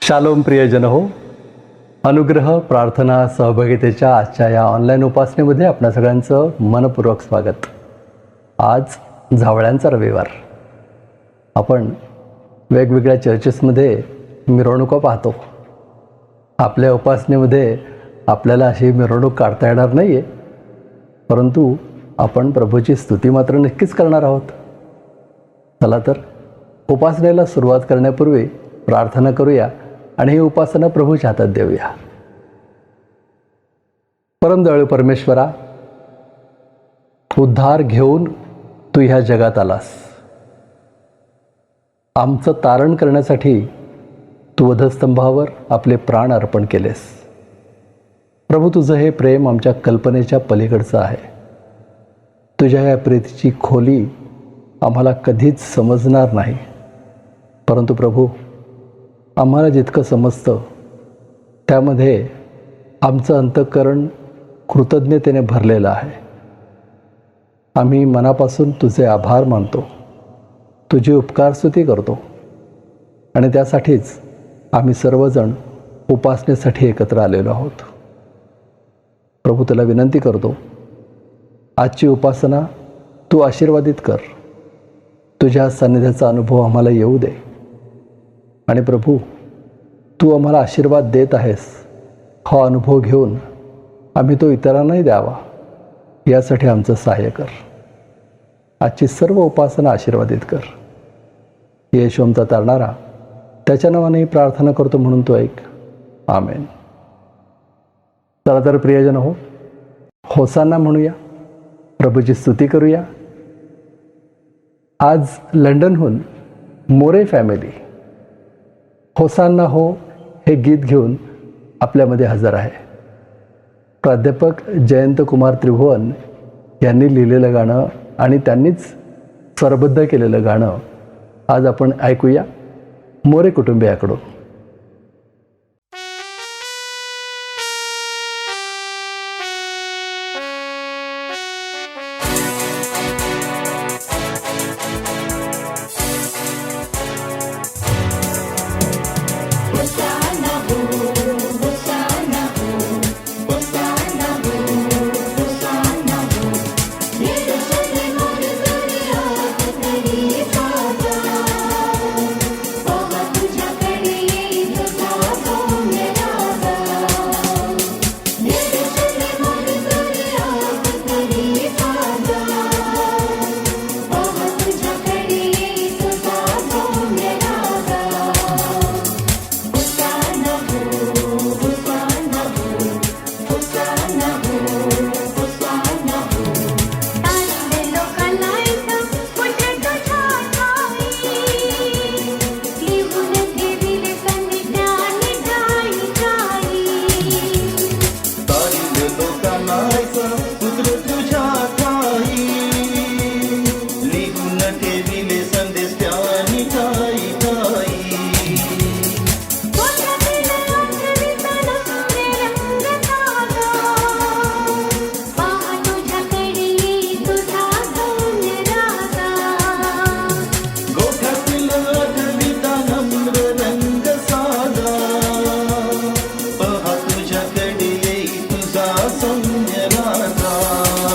Shalom प्रियजन हो, अनुग्रह प्रार्थना सहभागितेच्या आजच्या या ऑनलाईन उपासनेमध्ये आपणा सगळ्यांचं मनपूर्वक स्वागत. आज झावळ्यांचा रविवार. आपण वेगवेगळ्या चर्चेसमध्ये मिरवणुका पाहतो. आपल्या उपासनेमध्ये आपल्याला अशी मिरवणूक काढता येणार नाही आहे, परंतु आपण प्रभूची स्तुती मात्र नक्कीच करणार आहोत. चला तर उपासनेला सुरुवात करण्यापूर्वी प्रार्थना करूया आणि ही उपासना प्रभूच्या हातात देऊया. परमदयाळू परमेश्वरा, उद्धार घेऊन तू ह्या जगात आलास. आमचं तारण करण्यासाठी तू वधस्तंभावर आपले प्राण अर्पण केलेस. प्रभू, तुझं हे प्रेम आमच्या कल्पनेच्या पलीकडचं आहे. तुझ्या या प्रीतीची खोली आम्हाला कधीच समजणार नाही, परंतु प्रभू, आम्हाला जितकं समजतं त्यामध्ये आमचं अंतःकरण कृतज्ञतेने भरलेलं आहे. आम्ही मनापासून तुझे आभार मानतो, तुझी उपकारस्तुती करतो आणि त्यासाठीच आम्ही सर्वजण उपासनेसाठी एकत्र आलेलो आहोत. प्रभू, तुला विनंती करतो, आजची उपासना तू आशीर्वादित कर. तुझ्या सान्निध्याचा अनुभव आम्हाला येऊ दे आणि प्रभू, तू आम्हाला आशीर्वाद देत आहेस हा अनुभव घेऊन आम्ही तो इतरांनाही द्यावा, यासाठी आमचं सहाय्य कर. आजची सर्व उपासना आशीर्वादित कर. येशू आमचा तारणारा, त्याच्या नावानेही प्रार्थना करतो म्हणून तो ऐक. आमेन. चला तर प्रियजन हो, होसाना म्हणूया, प्रभूची स्तुती करूया. आज लंडनहून मोरे फॅमिली होसाना हो हे गीत घेऊन आपल्यामध्ये हजर आहे. प्राध्यापक जयंत कुमार त्रिभुवन यांनी लिहिलेलं गाणं आणि त्यांनीच स्वरबद्ध केलेलं गाणं आज आपण ऐकूया मोरे कुटुंबियाकडून. सौम्य राजा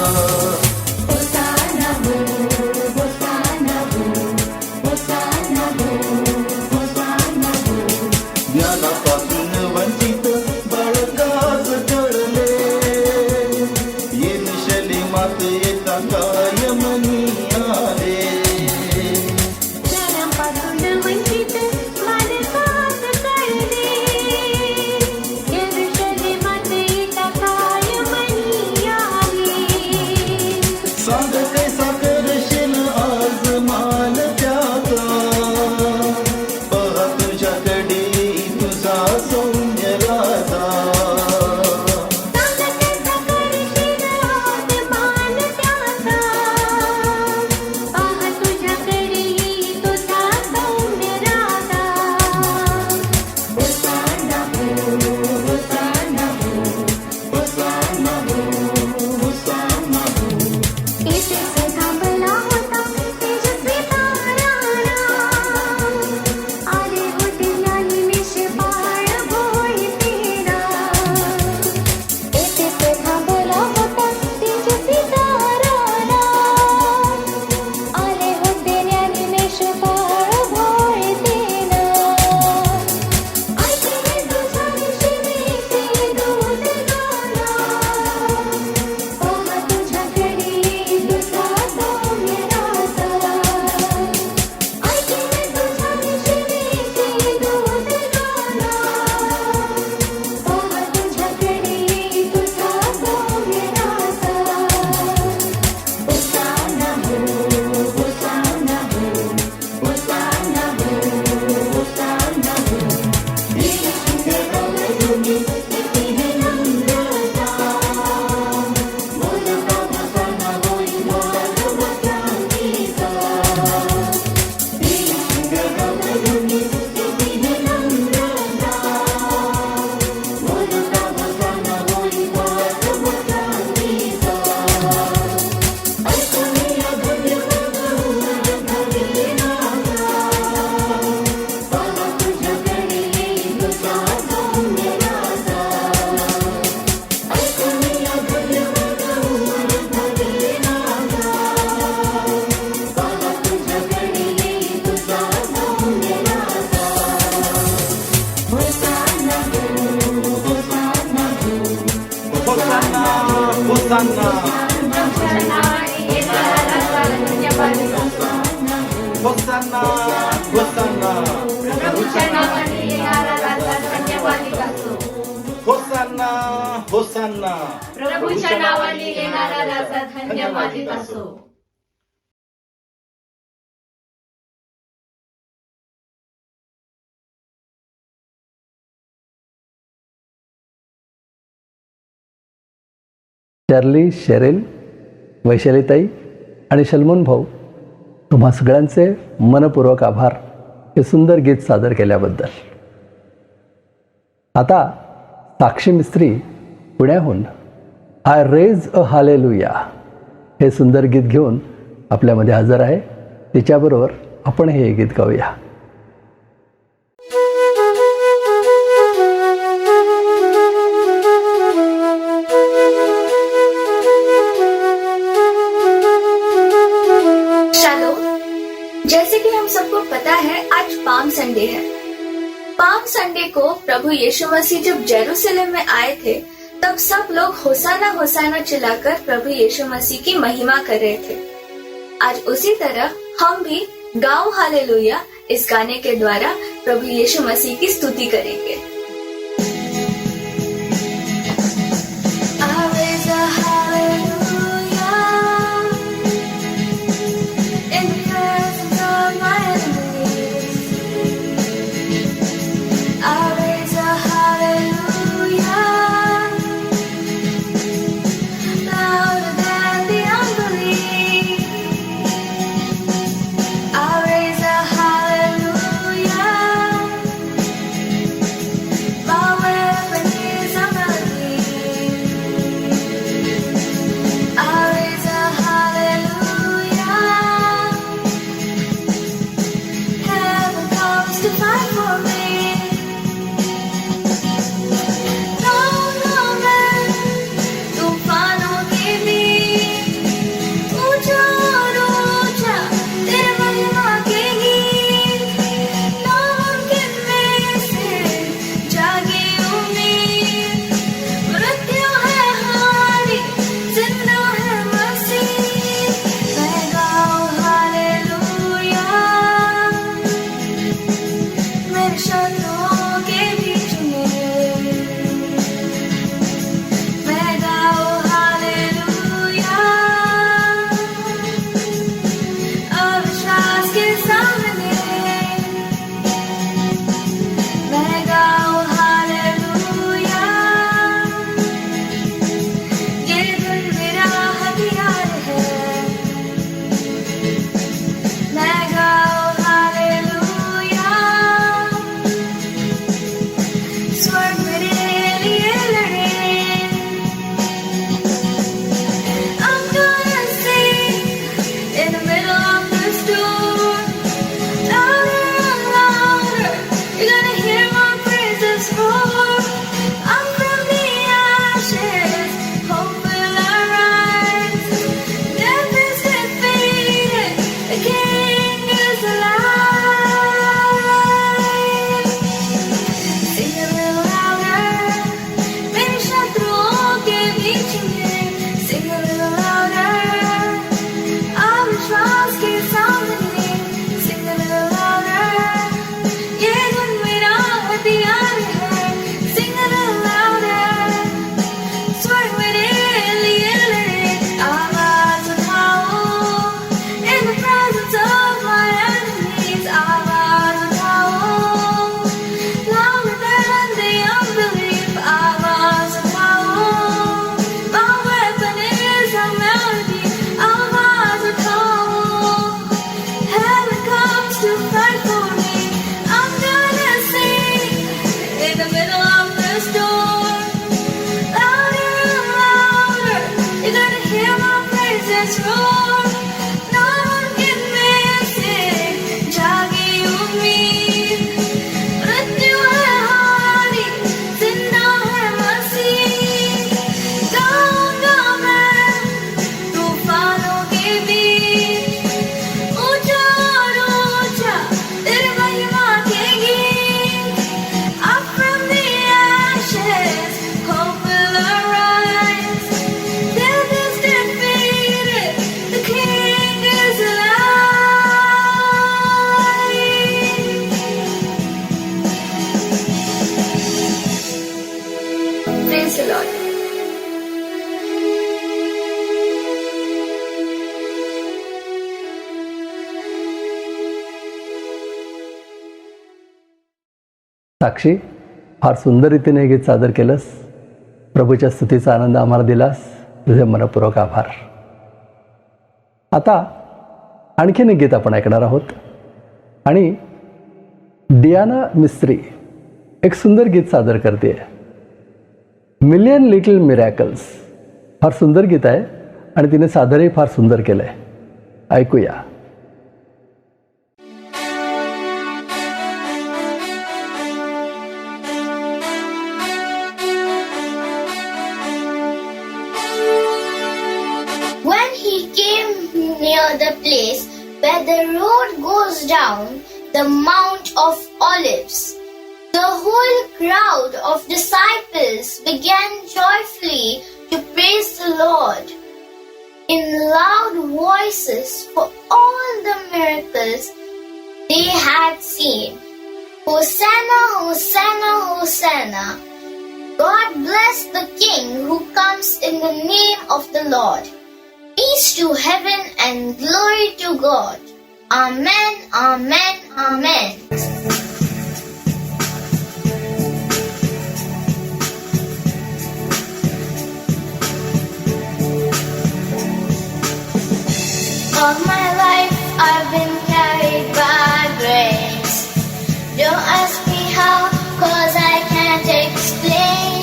होसाना होसाना होसाना होसाना होसाना होसाना प्रभूच्या नावाने येणारा राजा धन्यवादित असो. चार्ली, शेरेल, वैशालीताई आणि सलमान भाऊ, तुम्हा सगळ्यांचे मनपूर्वक आभार हे सुंदर गीत सादर केल्याबद्दल. आता साक्षी मिस्त्री पुण्याहून आय रेज अ हालेलुया हे सुंदर गीत घेऊन आपल्यामध्ये हजर आहे. तिच्याबरोबर आपण हे गीत गाऊया. जैसे कि हम सबको पता है, आज पाम संडे है. पाम संडे को प्रभु यीशु मसीह जब जेरूसलम में आए थे, तब सब लोग होसाना होसाना चिल्लाकर प्रभु यीशु मसीह की महिमा कर रहे थे. आज उसी तरह हम भी गाओ हालेलुया इस गाने के द्वारा प्रभु यीशु मसीह की स्तुति करेंगे. साक्षी, फार सुंदर रीतीने हे गीत सादर केलंस. प्रभूच्या स्तुतीचा आनंद आम्हाला दिलास. तुझे मनपूर्वक आभार. आता आणखीन एक गीत आपण ऐकणार आहोत आणि डियाना मिस्त्री एक सुंदर गीत सादर करते. Million little miracles. फार सुंदर गीत आहे आणि तिने सादरही फार सुंदर केलं आहे. ऐकूया. When he came near the place where the road goes down the Mount of Olives, the whole crowd of disciples began joyfully to praise the Lord in loud voices for all the miracles they had seen. Hosanna, Hosanna, Hosanna. God bless the King who comes in the name of the Lord. Peace to heaven and glory to God. Amen, amen, amen. All my life I've been carried by grace. Don't ask me how, 'cause I can't explain.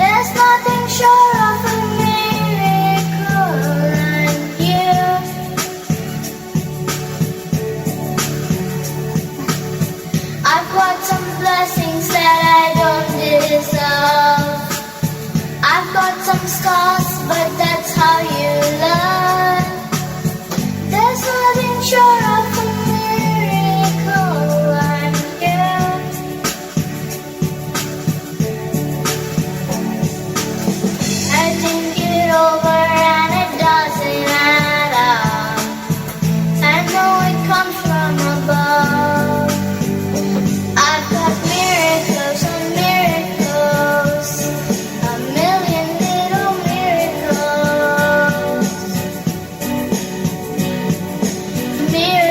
There's nothing sure of a miracle and you. I've got some blessings that I don't deserve. I've got some scars, but that's how you learn. There's nothing sure of a miracle and you. I think it over and it doesn't add up. I know it comes from above. I've got miracles on miracles, a million little miracles. Miracles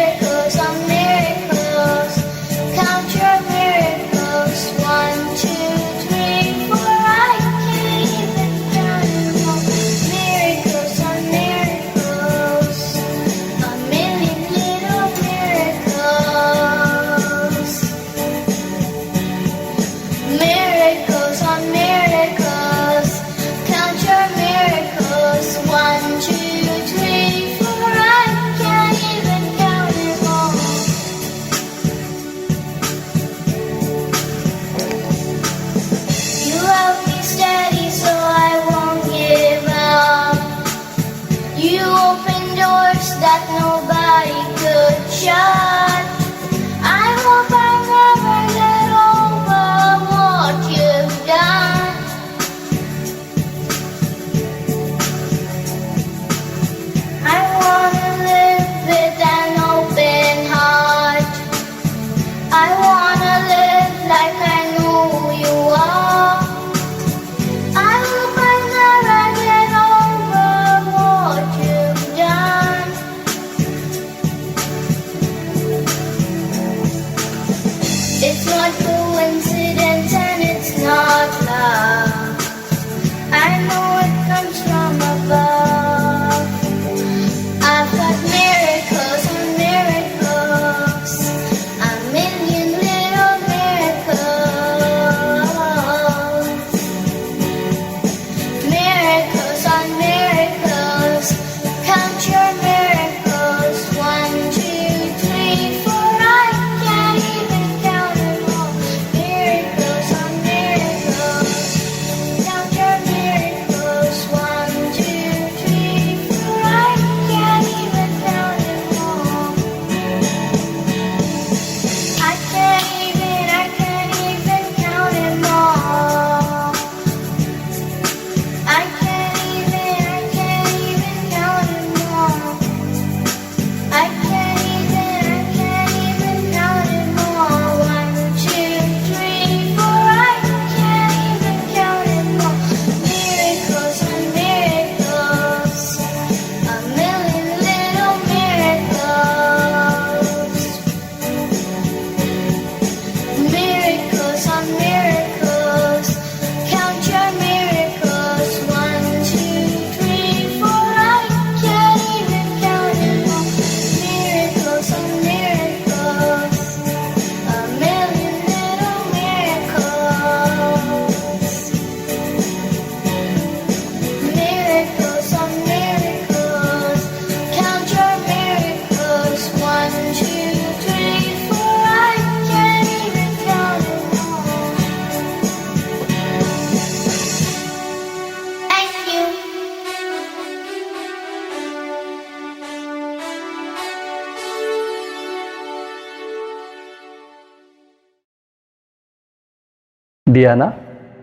Diana,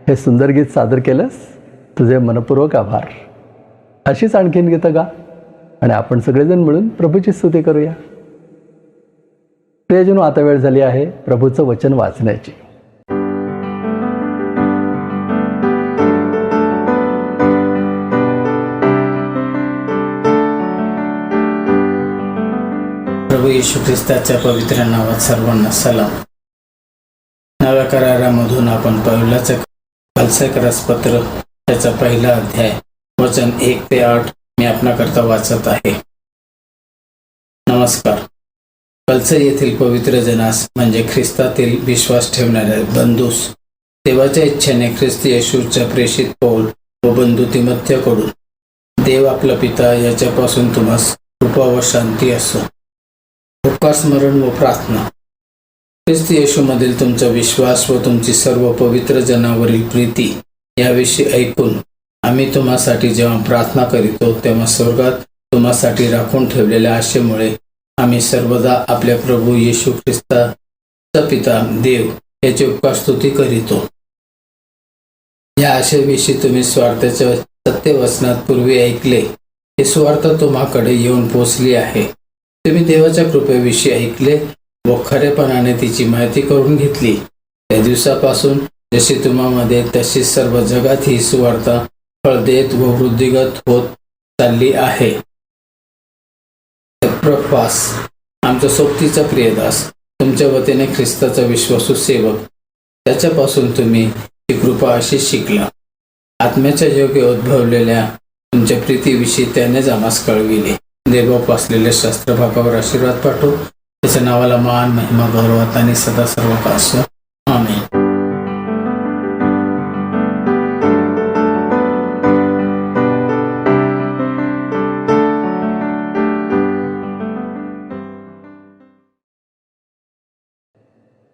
हे सुंदर गीत सादर केलंस, तुझे मनपूर्वक आभार. अशीच आणखीन गीतं गा आणि आपण सगळेजण मिळून प्रभूची स्तुती करूया. प्रियजनो, आता वेळ झाली आहे प्रभूचं वचन वाचण्याची. प्रभू येशू ख्रिस्ताच्या पवित्र नावात सर्वांना सलाम. नव्या करारामधून आपण पौलाचं कलसेकरास-पत्र त्याचा पहिला अध्याय वचन 1 ते 8 मी आपणाकरता वाचत आहे. नमस्कार. कलसे येथील पवित्र जनास म्हणजे ख्रिस्तातील विश्वास ठेवणाऱ्या बंधूस देवाच्या इच्छेने ख्रिस्त येशूच्या प्रेषित पौल व बंधू तिमोथेकडून देव आपला पिता याच्यापासून तुम्हास कृपा व शांती असो. उपकार, स्मरण व प्रार्थना. ख्रिस्त येशूमधील तुमचा विश्वास व तुमची सर्व पवित्र जनावरील प्रीती याविषयी ऐकून आम्ही तुम्हासाठी जेव्हा प्रार्थना करीतो तेव्हा स्वर्गात तुम्हासाठी राखून ठेवलेल्या आशेमुळे आम्ही सर्वदा आपल्या प्रभू येशू ख्रिस्ताचा पिता देव याची उपकार स्तुती करीतो. या आशेविषयी तुम्ही स्वार्थाच्या सत्यवचनात पूर्वी ऐकले. हे स्वार्थ तुम्हाकडे येऊन पोचली आहे. तुम्ही देवाच्या कृपेविषयी ऐकले व खरेपणाने तिची माहिती करून घेतली. त्या दिवसापासून जशी तुम्हामध्ये तशी सर्व जगात ही सुवार्ता फळ देत व वृद्धिगत होत चालली आहे. एपफ्रास, आमचा सोबतीचा प्रियदास, तुमच्या वतीने ख्रिस्ताचा विश्वासू सेवक, त्याच्यापासून तुम्ही ती कृपा अशी शिकला. आत्म्याच्या योग्य उद्भवलेल्या तुमच्या प्रीतीविषयी त्यानेच आम्हास कळविले. देवबाप असलेल्या शास्त्रभागावर आशीर्वाद पाठवू. त्याच्या नावाला मान, महिमा, गौरवात आणि सदा सर्व काळ असो. आमेन.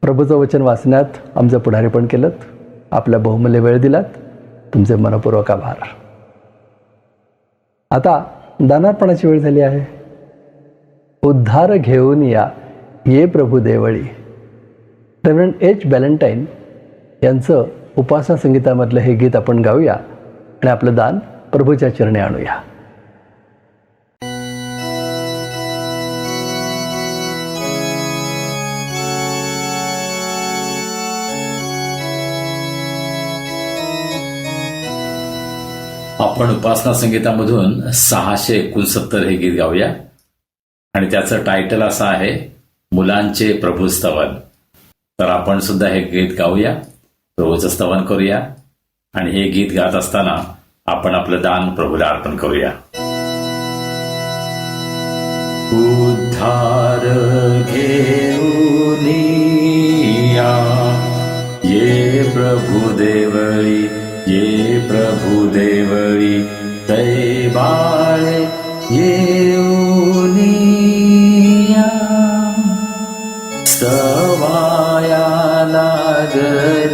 प्रभूचं वचन वाचण्यात आमचं पुढारीपण केलं. आपल्या बहुमूल्य वेळ दिलात, तुमचे मनपूर्वक आभार. आता दानार्पणाची वेळ झाली आहे. उद्धार घेऊन या, ये प्रभू देवळी. रेव्हरंड एच व्हॅलेंटाईन यांचं उपासना संगीतामधलं हे गीत आपण गाऊया आणि आपलं दान प्रभूच्या चरणी आणूया. आपण उपासना संगीतामधून 669 हे गीत गाऊया आणि त्याचं टायटल असं आहे, मुलांचे प्रभू स्तवन. तर आपण सुद्धा हे गीत गाऊया, प्रभूचं स्तवन करूया आणि हे गीत गात असताना आपण आपलं दान प्रभूला अर्पण करूया. उद्धार घेऊन या, ये प्रभू देवळी, ये प्रभु देवळी. दैवाळे येऊन या, स्तवाया लागली.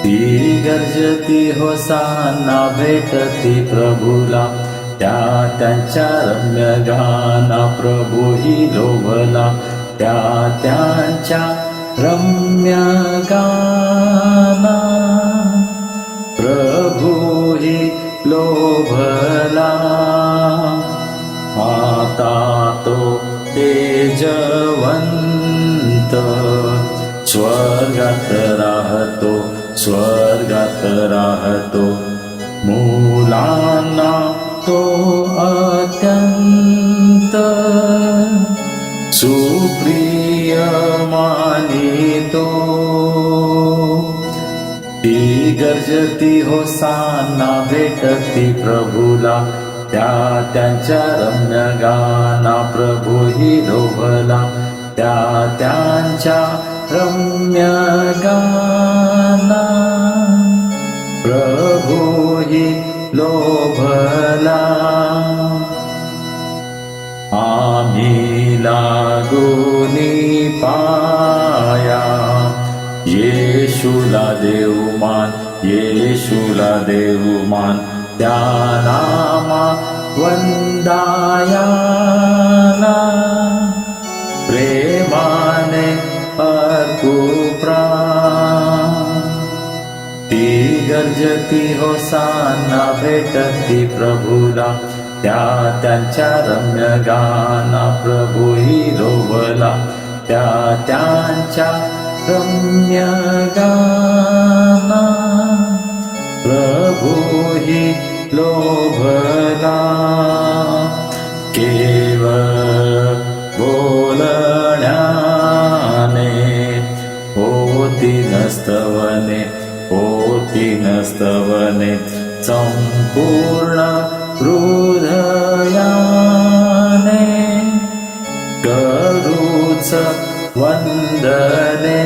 ती गर्जती होसाना भेटती प्रभूला, त्या त्यांच्या रम्य गाना प्रभूही लोभला. त्या त्यांच्या रम्य गाना प्रभूही लोभला. आता तो तेजवंत स्वर्गात राहतो, स्वर्गात राहतो. मुलांना तो अत्यंत सुप्रिय मानितो. ती गर्जती होसाना भेटती प्रभूला, त्या त्यांच्या रम्य गाना प्रभूही लोभला. त्या त्यांच्या रम्य गाना प्रभूही लोभला. आम्ही लागूनी पाया, येशूला देवमान, येशूला देवमान. त्या नामा वंदायाना प्रेमाने अर्पू प्राण. गर्जती होसाना भेटती प्रभूला, त्या त्यांच्या रम्य गाना प्रभूही लोभला, त्या त्यांच्या रम्य गाना प्रभूही लोभला. केवळ बोलण्याने होती नस्तवने, होती नस्तवने, संपूर्ण हृदयाने करूच वंदने.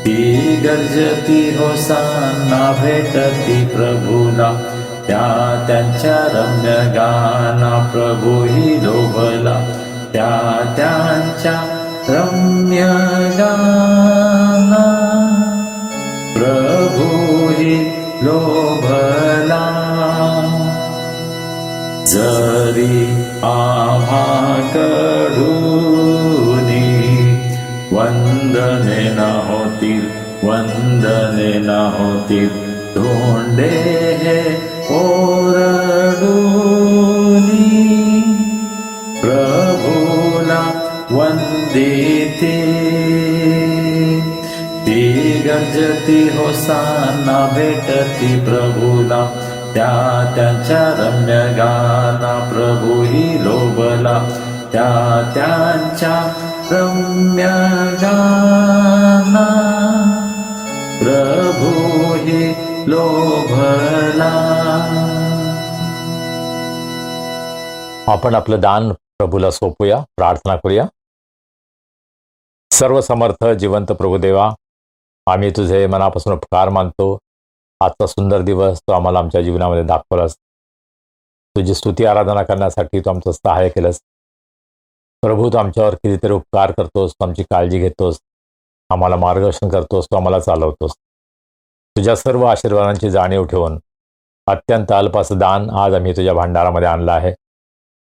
ती गर्जती होसाना भेटती प्रभूला, त्या त्यांच्या रम्य गाना प्रभूही लोभला, त्या त्यांच्या रम्य गाना प्रभूही लोभला. जरी आम्हाकडूनी वंदने न होतील, वंदने न होतील, धोंडे हे ओरडूनी प्रभूला वंदिते. ती गर्जती होसाना भेटती प्रभूला, त्या त्यांच्या रम्य गाना प्रभूही लोभला, त्या त्यांच्या रम्य गाना प्रभूही लोभला. आपण आपलं दान प्रभूला सोपूया, प्रार्थना करूया. सर्व समर्थ जिवंत प्रभुदेवा, आम्ही तुझे मनापासून उपकार मानतो. आजचा सुंदर दिवस तो आम्हाला आमच्या जीवनामध्ये दाखवलास. तुझी स्तुती आराधना करण्यासाठी तू आमचं सहाय्य केलंस. प्रभू, तू आमच्यावर कितीतरी उपकार करतोस, तू आमची काळजी घेतोस, आम्हाला मार्गदर्शन करतोस, तू आम्हाला चालवतोस. तुझ्या सर्व आशीर्वादांची जाणीव ठेवून अत्यंत अल्प असं दान आज आम्ही तुझ्या भांडारामध्ये आणलं आहे.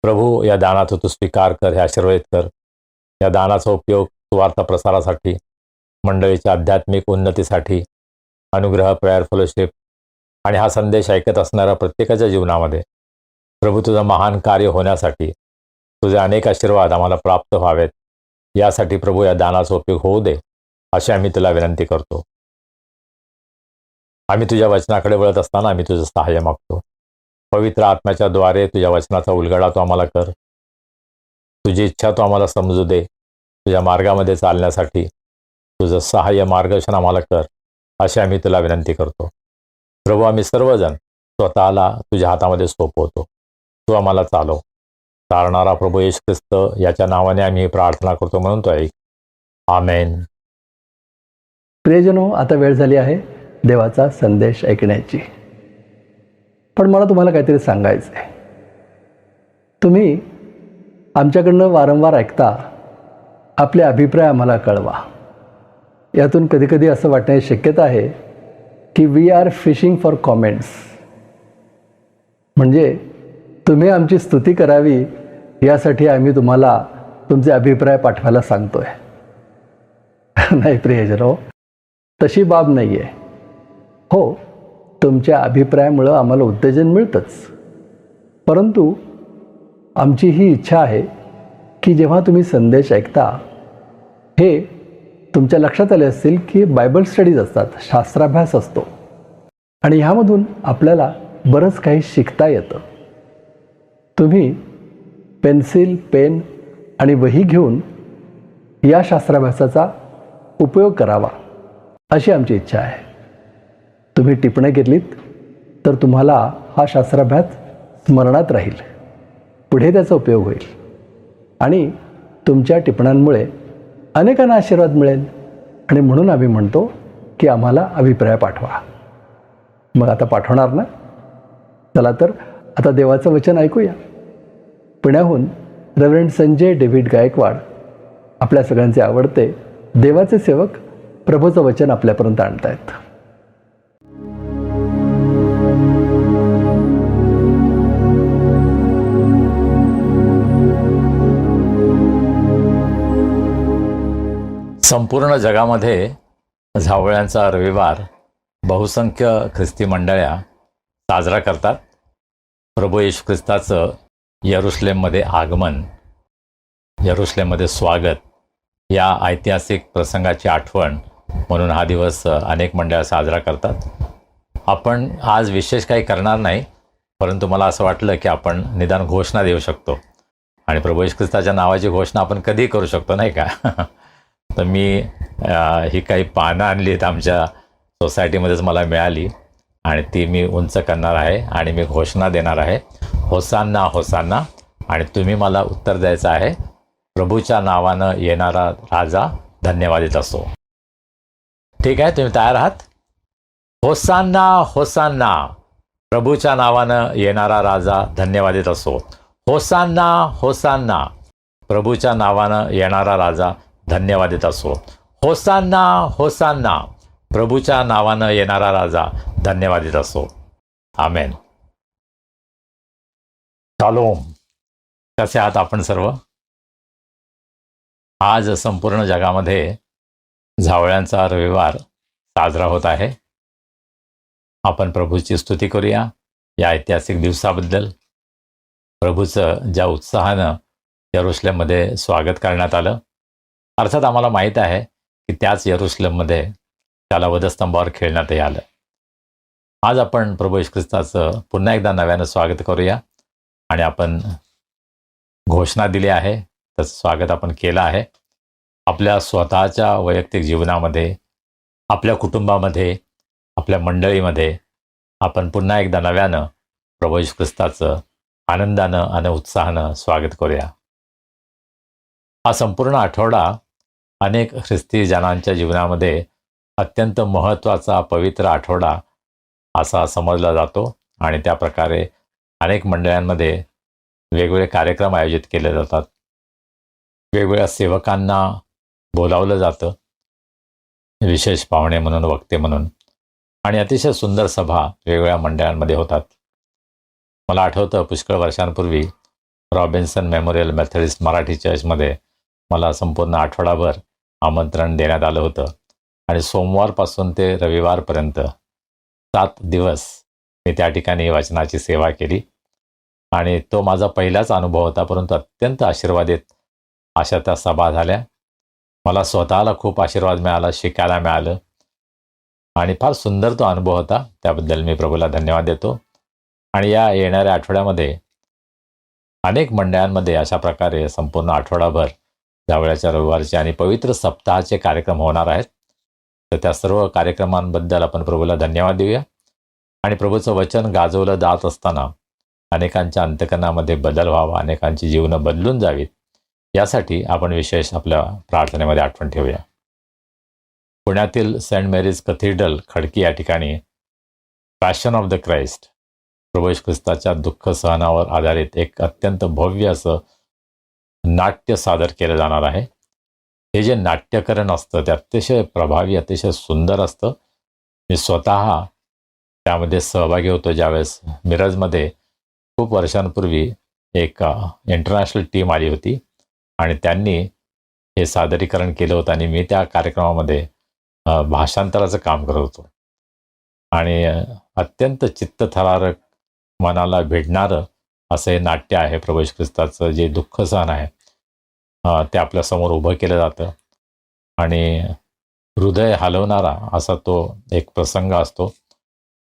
प्रभू, या दानाचा तू स्वीकार कर, हे आशीर्वादित कर. या दानाचा उपयोग सुवार्ता प्रसारासाठी, मंडळीच्या आध्यात्मिक उन्नतीसाठी, अनुग्रह, प्रेयर फेलोशिप आणि हा संदेश ऐकत असणाऱ्या प्रत्येकाच्या जीवनामध्ये प्रभू तुझं महान कार्य होण्यासाठी तुझे अनेक आशीर्वाद आम्हाला प्राप्त व्हावेत, यासाठी प्रभू या दानाचा उपयोग होऊ दे, अशी आम्ही तुला विनंती करतो. आम्ही तुझ्या वचनाकडे वळत असताना आम्ही तुझं सहाय्य मागतो. पवित्र आत्म्याच्या द्वारे तुझ्या वचनाचा उलगडा तो आम्हाला कर. तुझी इच्छा तो आम्हाला समजू दे. तुझ्या मार्गामध्ये चालण्यासाठी तुझं सहाय्य, मार्गदर्शन आम्हाला कर, अशी आम्ही तुला विनंती करतो. प्रभू, आम्ही सर्वजण स्वतःला तुझ्या हातामध्ये सोपवतो. तू आम्हाला चालव. चालणारा प्रभू येशू ख्रिस्त याच्या नावाने आम्ही प्रार्थना करतो, म्हणून तो ऐक. आमेन. प्रियजनो, आता वेळ झाली आहे देवाचा संदेश ऐकण्याची. पण मला तुम्हाला काहीतरी सांगायचं आहे. तुम्ही आमच्याकडनं वारंवार ऐकता, आपले अभिप्राय आम्हाला कळवा. यातून कधीकधी असं वाटण्याची शक्यता आहे की we are fishing for comments, म्हणजे तुम्ही आमची स्तुती करावी यासाठी आम्ही तुम्हाला तुमचे अभिप्राय पाठवायला सांगतो आहे. नाही प्रियजनो, तशी बाब नाही आहे. हो, तुमच्या अभिप्रायामुळं आम्हाला उत्तेजन मिळतंच, परंतु आमची ही इच्छा आहे की जेव्हा तुम्ही संदेश ऐकता, हे तुमच्या लक्षात आले असतील की बायबल स्टडीज असतात, शास्त्राभ्यास असतो, आणि ह्यामधून आपल्याला बरंच काही शिकता येतं. तुम्ही पेन्सिल, पेन आणि वही घेऊन या शास्त्राभ्यासाचा उपयोग करावा, अशी आमची इच्छा आहे. तुम्ही टिपणं घेतलीत तर तुम्हाला हा शास्त्राभ्यास स्मरणात राहील, पुढे त्याचा उपयोग होईल, आणि तुमच्या टिपणांमुळे अनेकांना आशीर्वाद मिळेल. आणि म्हणून आम्ही म्हणतो की आम्हाला अभिप्राय पाठवा. मग आता पाठवणार ना? चला तर आता देवाचं वचन ऐकूया. पुण्याहून रेव्हरंड संजय डेव्हिड गायकवाड, आपल्या सगळ्यांचे आवडते देवाचे सेवक, प्रभूचं वचन आपल्यापर्यंत आणतायत. संपूर्ण जगामध्ये झावळ्यांचा रविवार बहुसंख्य ख्रिस्ती मंडळ्या साजरा करतात प्रभू येशू ख्रिस्ताचं यरुशलेममध्ये आगमन, यरुशलेममध्ये स्वागत या ऐतिहासिक प्रसंगाची आठवण म्हणून हा दिवस अनेक मंडळं साजरा करतात. आपण आज विशेष काही करणार नाही, परंतु मला असं वाटलं की आपण निदान घोषणा देऊ शकतो आणि प्रभू येशू ख्रिस्ताच्या नावाची घोषणा आपण कधीही करू शकतो, नाही का? तर मी ही काही पानं आणली आहेत, आमच्या सोसायटीमध्येच मला मिळाली आणि ती मी उंच करणार आहे आणि मी घोषणा देणार आहे, होसान्ना होसान्ना. आणि तुम्ही मला उत्तर द्यायचं आहे, प्रभूच्या नावानं येणारा राजा धन्यवादित असो. ठीक आहे, तुम्ही तयार आहात? होसान्ना होसान्ना, प्रभूच्या नावानं येणारा राजा धन्यवादित असो. होसान्ना होसान्ना, प्रभूच्या नावानं येणारा राजा धन्यवादित असो. होसान्ना होसान्ना, प्रभूच्या नावानं येणारा राजा धन्यवादित असो. आमेन. शालोम. कसे आहात आपण सर्व? आज संपूर्ण जगामध्ये झावळ्यांचा रविवार साजरा होत आहे. आपण प्रभूची स्तुती करूया या ऐतिहासिक दिवसाबद्दल. प्रभूचं ज्या उत्साहानं यरुशलेममध्ये स्वागत करण्यात आलं. अर्थात आम्हाला माहीत आहे की त्याच यरुशलेममध्ये त्याला वधस्तंभावर खेळण्यातही आलं. आज आपण प्रभू येशू ख्रिस्ताचं पुन्हा एकदा नव्यानं स्वागत करूया आणि आपण घोषणा दिली आहे, त्याचं स्वागत आपण केलं आहे. आपल्या स्वतःच्या वैयक्तिक जीवनामध्ये, आपल्या कुटुंबामध्ये, आपल्या मंडळीमध्ये आपण पुन्हा एकदा नव्यानं प्रभू येशू ख्रिस्ताचं आनंदानं आणि उत्साहानं स्वागत करूया. हा संपूर्ण आठवडा अनेक ख्रिस्ती जनांच्या जीवनामध्ये अत्यंत महत्त्वाचा पवित्र आठवडा असा समजला जातो आणि त्या प्रकारे अनेक मंडळांमध्ये वेगवेगळे कार्यक्रम आयोजित केले जातात. वेगवेगळ्या सेवकांना बोलावलं जातं विशेष पाहुणे म्हणून, वक्ते म्हणून, आणि अतिशय सुंदर सभा वेगवेगळ्या मंडळांमध्ये होतात. मला आठवतं पुष्कळ वर्षांपूर्वी रॉबिन्सन मेमोरियल मेथडिस्ट मराठी चर्चमध्ये मला संपूर्ण आठवडाभर आमंत्रण देण्यात आलं होतं आणि सोमवारपासून ते रविवारपर्यंत 7 दिवस मी त्या ठिकाणी वचनाची सेवा केली आणि तो माझा पहिलाच अनुभव होता, परंतु अत्यंत आशीर्वादित अशा त्या सभा झाल्या. मला स्वतःला खूप आशीर्वाद मिळाला, शिकायला मिळालं आणि फार सुंदर तो अनुभव होता. त्याबद्दल मी प्रभूला धन्यवाद देतो. आणि या येणाऱ्या आठवड्यामध्ये अनेक मंडळांमध्ये अशा प्रकारे संपूर्ण आठवडाभर जावळ्याच्या रविवारचे आणि पवित्र सप्ताहाचे कार्यक्रम होणार आहेत. तर त्या सर्व कार्यक्रमांबद्दल आपण प्रभूला धन्यवाद देऊया आणि प्रभूचं वचन गाजवलं जात असताना अनेकांच्या अंतकरणामध्ये बदल व्हावा, अनेकांची जीवनं बदलून जावीत, यासाठी आपण विशेष आपल्या प्रार्थनेमध्ये आठवण ठेवूया. पुण्यातील सेंट मेरीज कथीड्रल खडकी या ठिकाणी पॅशन ऑफ द क्राइस्ट, प्रभू येशू ख्रिस्ताच्या दुःख सहनावर आधारित एक अत्यंत भव्य असं नाट्य सादर केलं जाणार आहे. हे जे नाट्यकरण असतं ते अतिशय प्रभावी, अतिशय सुंदर असतं. मी स्वतः त्यामध्ये सहभागी होतो ज्यावेळेस मिरजमध्ये खूप वर्षांपूर्वी एक इंटरनॅशनल टीम आली होती आणि त्यांनी हे सादरीकरण केलं होतं आणि मी त्या कार्यक्रमामध्ये भाषांतराचं काम करत होतो. आणि अत्यंत चित्तथरारक, मनाला भिडणारं असं हे नाट्य आहे. प्रभू येशू ख्रिस्ताचं जे दुःख सहन आहे ते आपल्यासमोर उभं केलं जातं आणि हृदय हलवणारा असा तो एक प्रसंग असतो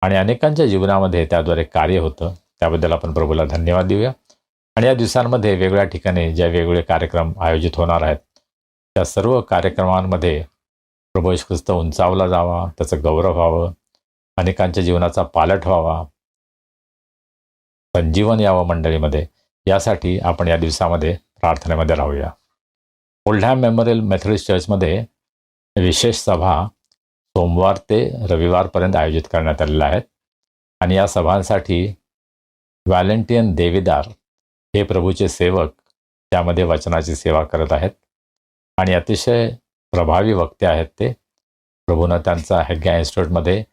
आणि अनेकांच्या जीवनामध्ये त्याद्वारे कार्य होतं. त्याबद्दल आपण प्रभूला धन्यवाद देऊया. आणि या दिवसांमध्ये वेगवेगळ्या ठिकाणी ज्या वेगवेगळे कार्यक्रम आयोजित होणार आहेत त्या सर्व कार्यक्रमांमध्ये प्रभू येशू ख्रिस्त उंचावला जावा, त्याचं गौरव व्हावं, अनेकांच्या जीवनाचा पालट व्हावा, संजीवन यावं मंडळीमध्ये, यासाठी आपण या दिवसामध्ये प्रार्थनेमध्ये राहूया. ओल्डहॅम मेमोरियल मेथडिस्ट चर्चमध्ये विशेष सभा सोमवार ते रविवारपर्यंत आयोजित करण्यात आलेल्या आहेत आणि या सभांसाठी व्हॅलेंटियन देवीदार हे प्रभूचे सेवक त्यामध्ये वचनाची सेवा करत आहेत आणि अतिशय प्रभावी वक्ते आहेत ते. प्रभूनं त्यांचा हेग्या इन्स्टिट्यूटमध्ये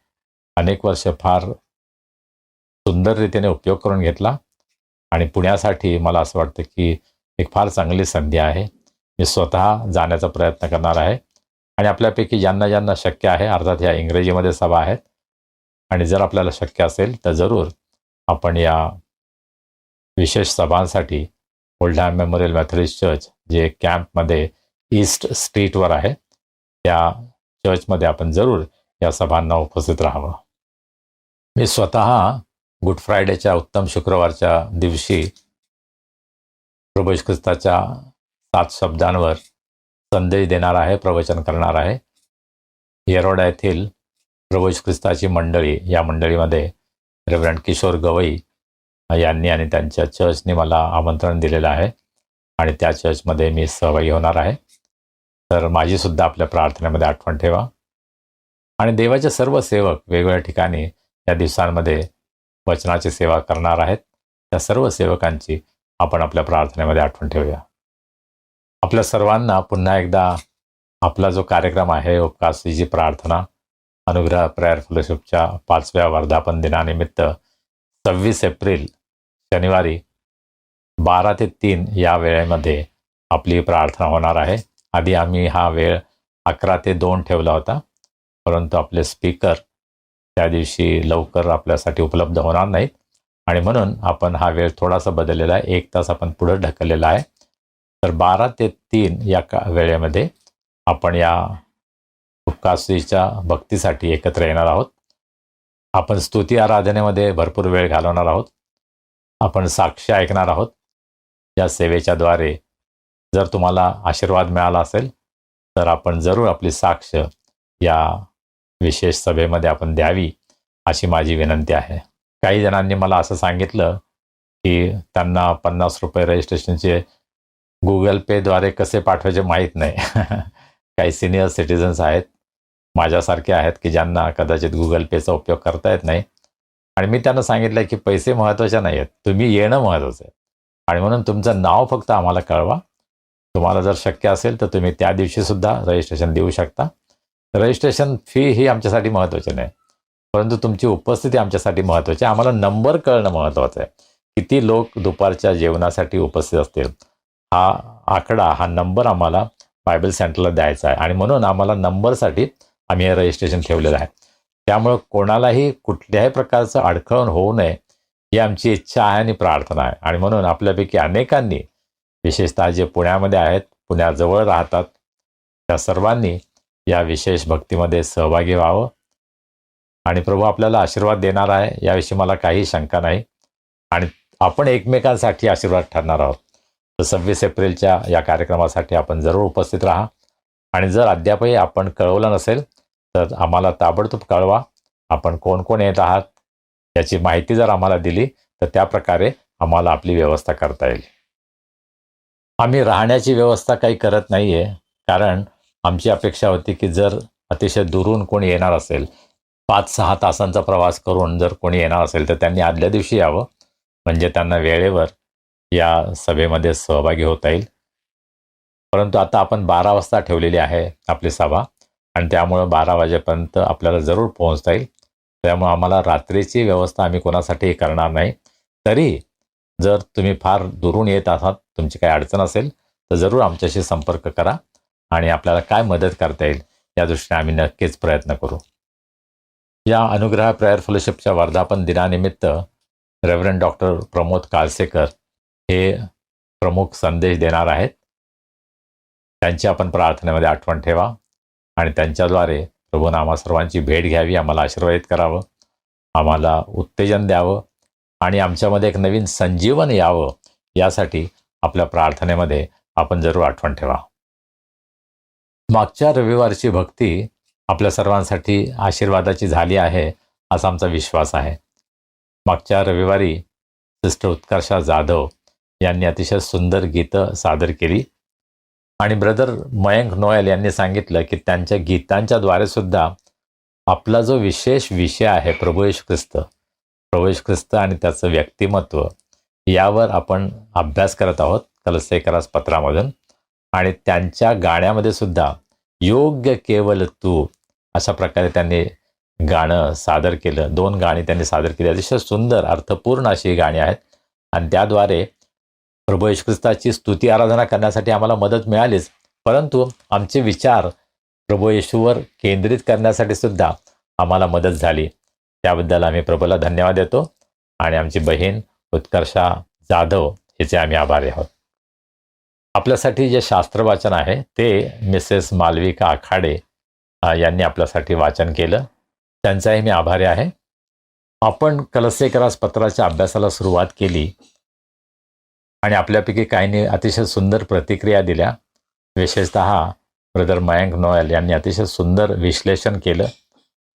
अनेक वर्ष फार सुंदर रीतीने उपयोग करून घेतला आणि पुण्यासाठी मला असं वाटतं की एक फार चांगली संधी आहे. मी स्वतः जाण्याचा प्रयत्न करणार आहे आणि आपल्यापैकी ज्यांना ज्यांना शक्य आहे, अर्थात ह्या इंग्रजीमध्ये सभा आहेत, आणि जर आपल्याला शक्य असेल तर जरूर आपण या विशेष सभांसाठी ओल्ड मेमोरियल मेथोडिस्ट चर्च जे कॅम्पमध्ये ईस्ट स्ट्रीटवर आहे त्या चर्चमध्ये आपण जरूर या सभांना उपस्थित राहावं. मी स्वतः गुड फ्रायडेच्या उत्तम शुक्रवारच्या दिवशी प्रभू येशू ख्रिस्ताच्या 7 शब्दांवर संदेश देणार आहे, प्रवचन करणार आहे. येरोडा येथील प्रभू येशू ख्रिस्ताची मंडळी, या मंडळीमध्ये रेव्हरंड किशोर गवई यांनी आणि त्यांच्या चर्चने मला आमंत्रण दिलेलं आहे आणि त्या चर्चमध्ये मी सहभागी होणार आहे. तर माझीसुद्धा आपल्या प्रार्थनेमध्ये आठवण ठेवा. आणि देवाचे सर्व सेवक वेगवेगळ्या ठिकाणी या दिवसांमध्ये वचनाची सेवा करणार आहेत. त्या सर्व सेवकांची आपण आपल्या प्रार्थनेमध्ये आठवण ठेवूया. आपल्या सर्वांना पुन्हा एकदा आपला जो कार्यक्रम आहे उपवासाची प्रार्थना अनुग्रह प्रेयर फेलोशिपच्या 5व्या वर्धापन दिनानिमित्त 26 एप्रिल शनिवारी 12 ते 3 या वेळेमध्ये आपली प्रार्थना होणार आहे. आधी आम्ही हा वेळ 11 ते 2 ठेवला होता, परंतु आपले स्पीकर त्या दिवशी लवकर आपल्यासाठी उपलब्ध होणार नाहीत आणि म्हणून आपण हा वेळ थोडासा बदललेला आहे. 1 तास आपण पुढे ढकललेला आहे. तर 12 ते 3 या वेळेमध्ये आपण या उपवासाच्या भक्तीसाठी एकत्र येणार आहोत. आपण स्तुती आराधनेमध्ये भरपूर वेळ घालवणार आहोत. आपण साक्ष ऐकणार आहोत. या सेवेच्या द्वारे जर तुम्हाला आशीर्वाद मिळाला असेल तर आपण जरूर आपली साक्ष या विशेष सभेमध्ये आपण द्यावी अशी माझी विनंती आहे. काही जणांनी मला असं सांगितलं की त्यांना 50 रुपये रजिस्ट्रेशनचे गुगल पेद्वारे कसे पाठवायचे माहीत नाही. काही सिनियर सिटीजन्स आहेत, माझ्यासारखे आहेत की ज्यांना कदाचित गुगल पेचा उपयोग करता येत नाही आणि मी त्यांना सांगितलं की पैसे महत्त्वाचे नाही आहेत, तुम्ही येणं महत्त्वाचं आहे आणि म्हणून तुमचं नाव फक्त आम्हाला कळवा. तुम्हाला जर शक्य असेल तर तुम्ही त्या दिवशीसुद्धा रजिस्ट्रेशन देऊ शकता. रजिस्ट्रेशन फी ही आमच्यासाठी महत्त्वाची नाही, परंतु तुमची उपस्थिती आमच्यासाठी महत्त्वाची आहे. आम्हाला नंबर कळणं महत्त्वाचं आहे. किती लोक दुपारच्या जेवणासाठी उपस्थित असतील हा आकडा, हा नंबर आम्हाला बायबल सेंटरला द्यायचा आहे आणि म्हणून आम्हाला नंबरसाठी आम्ही हे रजिस्ट्रेशन ठेवलेलं आहे. त्यामुळं कोणालाही कुठल्याही प्रकारचं अडखळण होऊ नये ही आमची इच्छा आहे आणि प्रार्थना आहे. आणि म्हणून आपल्यापैकी अनेकांनी, विशेषतः जे पुण्यामध्ये आहेत, पुण्याजवळ राहतात, त्या सर्वांनी या विशेष भक्तीमध्ये सहभागी व्हावं आणि प्रभू आपल्याला आशीर्वाद देणार आहे याविषयी मला काही शंका नाही आणि आपण एकमेकांसाठी आशीर्वाद ठरणार आहोत. तर 26 एप्रिलच्या या कार्यक्रमासाठी आपण जरूर उपस्थित राहा आणि जर अद्यापही आपण कळवलं नसेल तर आम्हाला ताबडतोब कळवा. आपण कोण कोण येत आहात याची माहिती जर आम्हाला दिली तर त्या प्रकारे आम्हाला आपली व्यवस्था करता येईल. आम्ही राहण्याची व्यवस्था काही करत नाही आहे, कारण आमची अपेक्षा होती की जर अतिशय दुरून कोणी येणार असेल, 5-6 तासांचा प्रवास करून जर कोणी येणार असेल तर त्यांनी आदल्या दिवशी यावं, म्हणजे त्यांना वेळेवर या सभेमध्ये सहभागी होता येईल. परंतु आता आपण 12 वाजता ठेवलेली आहे आपली सभा आणि त्यामुळं 12 वाजेपर्यंत आपल्याला जरूर पोहोचता येईल. त्यामुळे आम्हाला रात्रीची व्यवस्था आम्ही कोणासाठीही करणार नाही. तरी जर तुम्ही फार दुरून येत आहात, तुमची काही अडचण असेल तर जरूर आमच्याशी संपर्क करा आणि आपल्याला काय मदत करता येईल या दृष्टीने आम्ही नक्कीच प्रयत्न करू. या अनुग्रह प्रेयर फेलोशिपच्या वर्धापन दिनानिमित्त रेव्हरंड डॉक्टर प्रमोद काळसेकर हे प्रमुख संदेश देणार आहेत. त्यांची आपण प्रार्थनेमध्ये आठवण ठेवा आणि त्यांच्याद्वारे प्रभूनं आम्हा सर्वांची भेट घ्यावी, आम्हाला आशीर्वादित करावं, आम्हाला उत्तेजन द्यावं आणि आमच्यामध्ये एक नवीन संजीवन यावं यासाठी आपल्या प्रार्थनेमध्ये आपण जरूर आठवण ठेवा. मागच्या रविवारची भक्ती आपल्या सर्वांसाठी आशीर्वादाची झाली आहे असा आमचा विश्वास आहे. मागच्या रविवारी सिस्टर उत्कर्षा जाधव यांनी अतिशय सुंदर गीतं सादर केली आणि ब्रदर मयंक नोएल यांनी सांगितलं की त्यांच्या गीतांच्याद्वारे सुद्धा आपला जो विशेष विषय आहे प्रभू येशू ख्रिस्त आणि त्याचं व्यक्तिमत्व यावर आपण अभ्यास करत आहोत कलसेकरास पत्रामधून. आणि त्यांच्या गाण्यामध्ये सुद्धा योग्य केवल तू अशा प्रकारे त्यांनी गाणं सादर केलं. 2 गाणी त्यांनी सादर केली, अतिशय सुंदर अर्थपूर्ण अशी गाणी आहेत आणि त्याद्वारे प्रभू येशू ख्रिस्ताची स्तुती आराधना करण्यासाठी आम्हाला मदत मिळालीच, परंतु आमचे विचार प्रभू येशूवर केंद्रित करण्यासाठी सुद्धा आम्हाला मदत झाली. त्याबद्दल आम्ही प्रभूला धन्यवाद देतो आणि आमची बहीण उत्कर्षा जाधव हिचे आम्ही आभारी आहोत. आपल्यासाठी जे शास्त्र वाचन आहे ते मिसेस मालविका आखाडे यांनी आपल्यासाठी वाचन केलं. त्यांचाही मी आभारी आहे. आपण कलसेकरास पत्राच्या अभ्यासाला सुरुवात केली आणि आपल्यापैकी काहींनी अतिशय सुंदर प्रतिक्रिया दिल्या. विशेषतः ब्रदर मयंक नोएल यांनी अतिशय सुंदर विश्लेषण केलं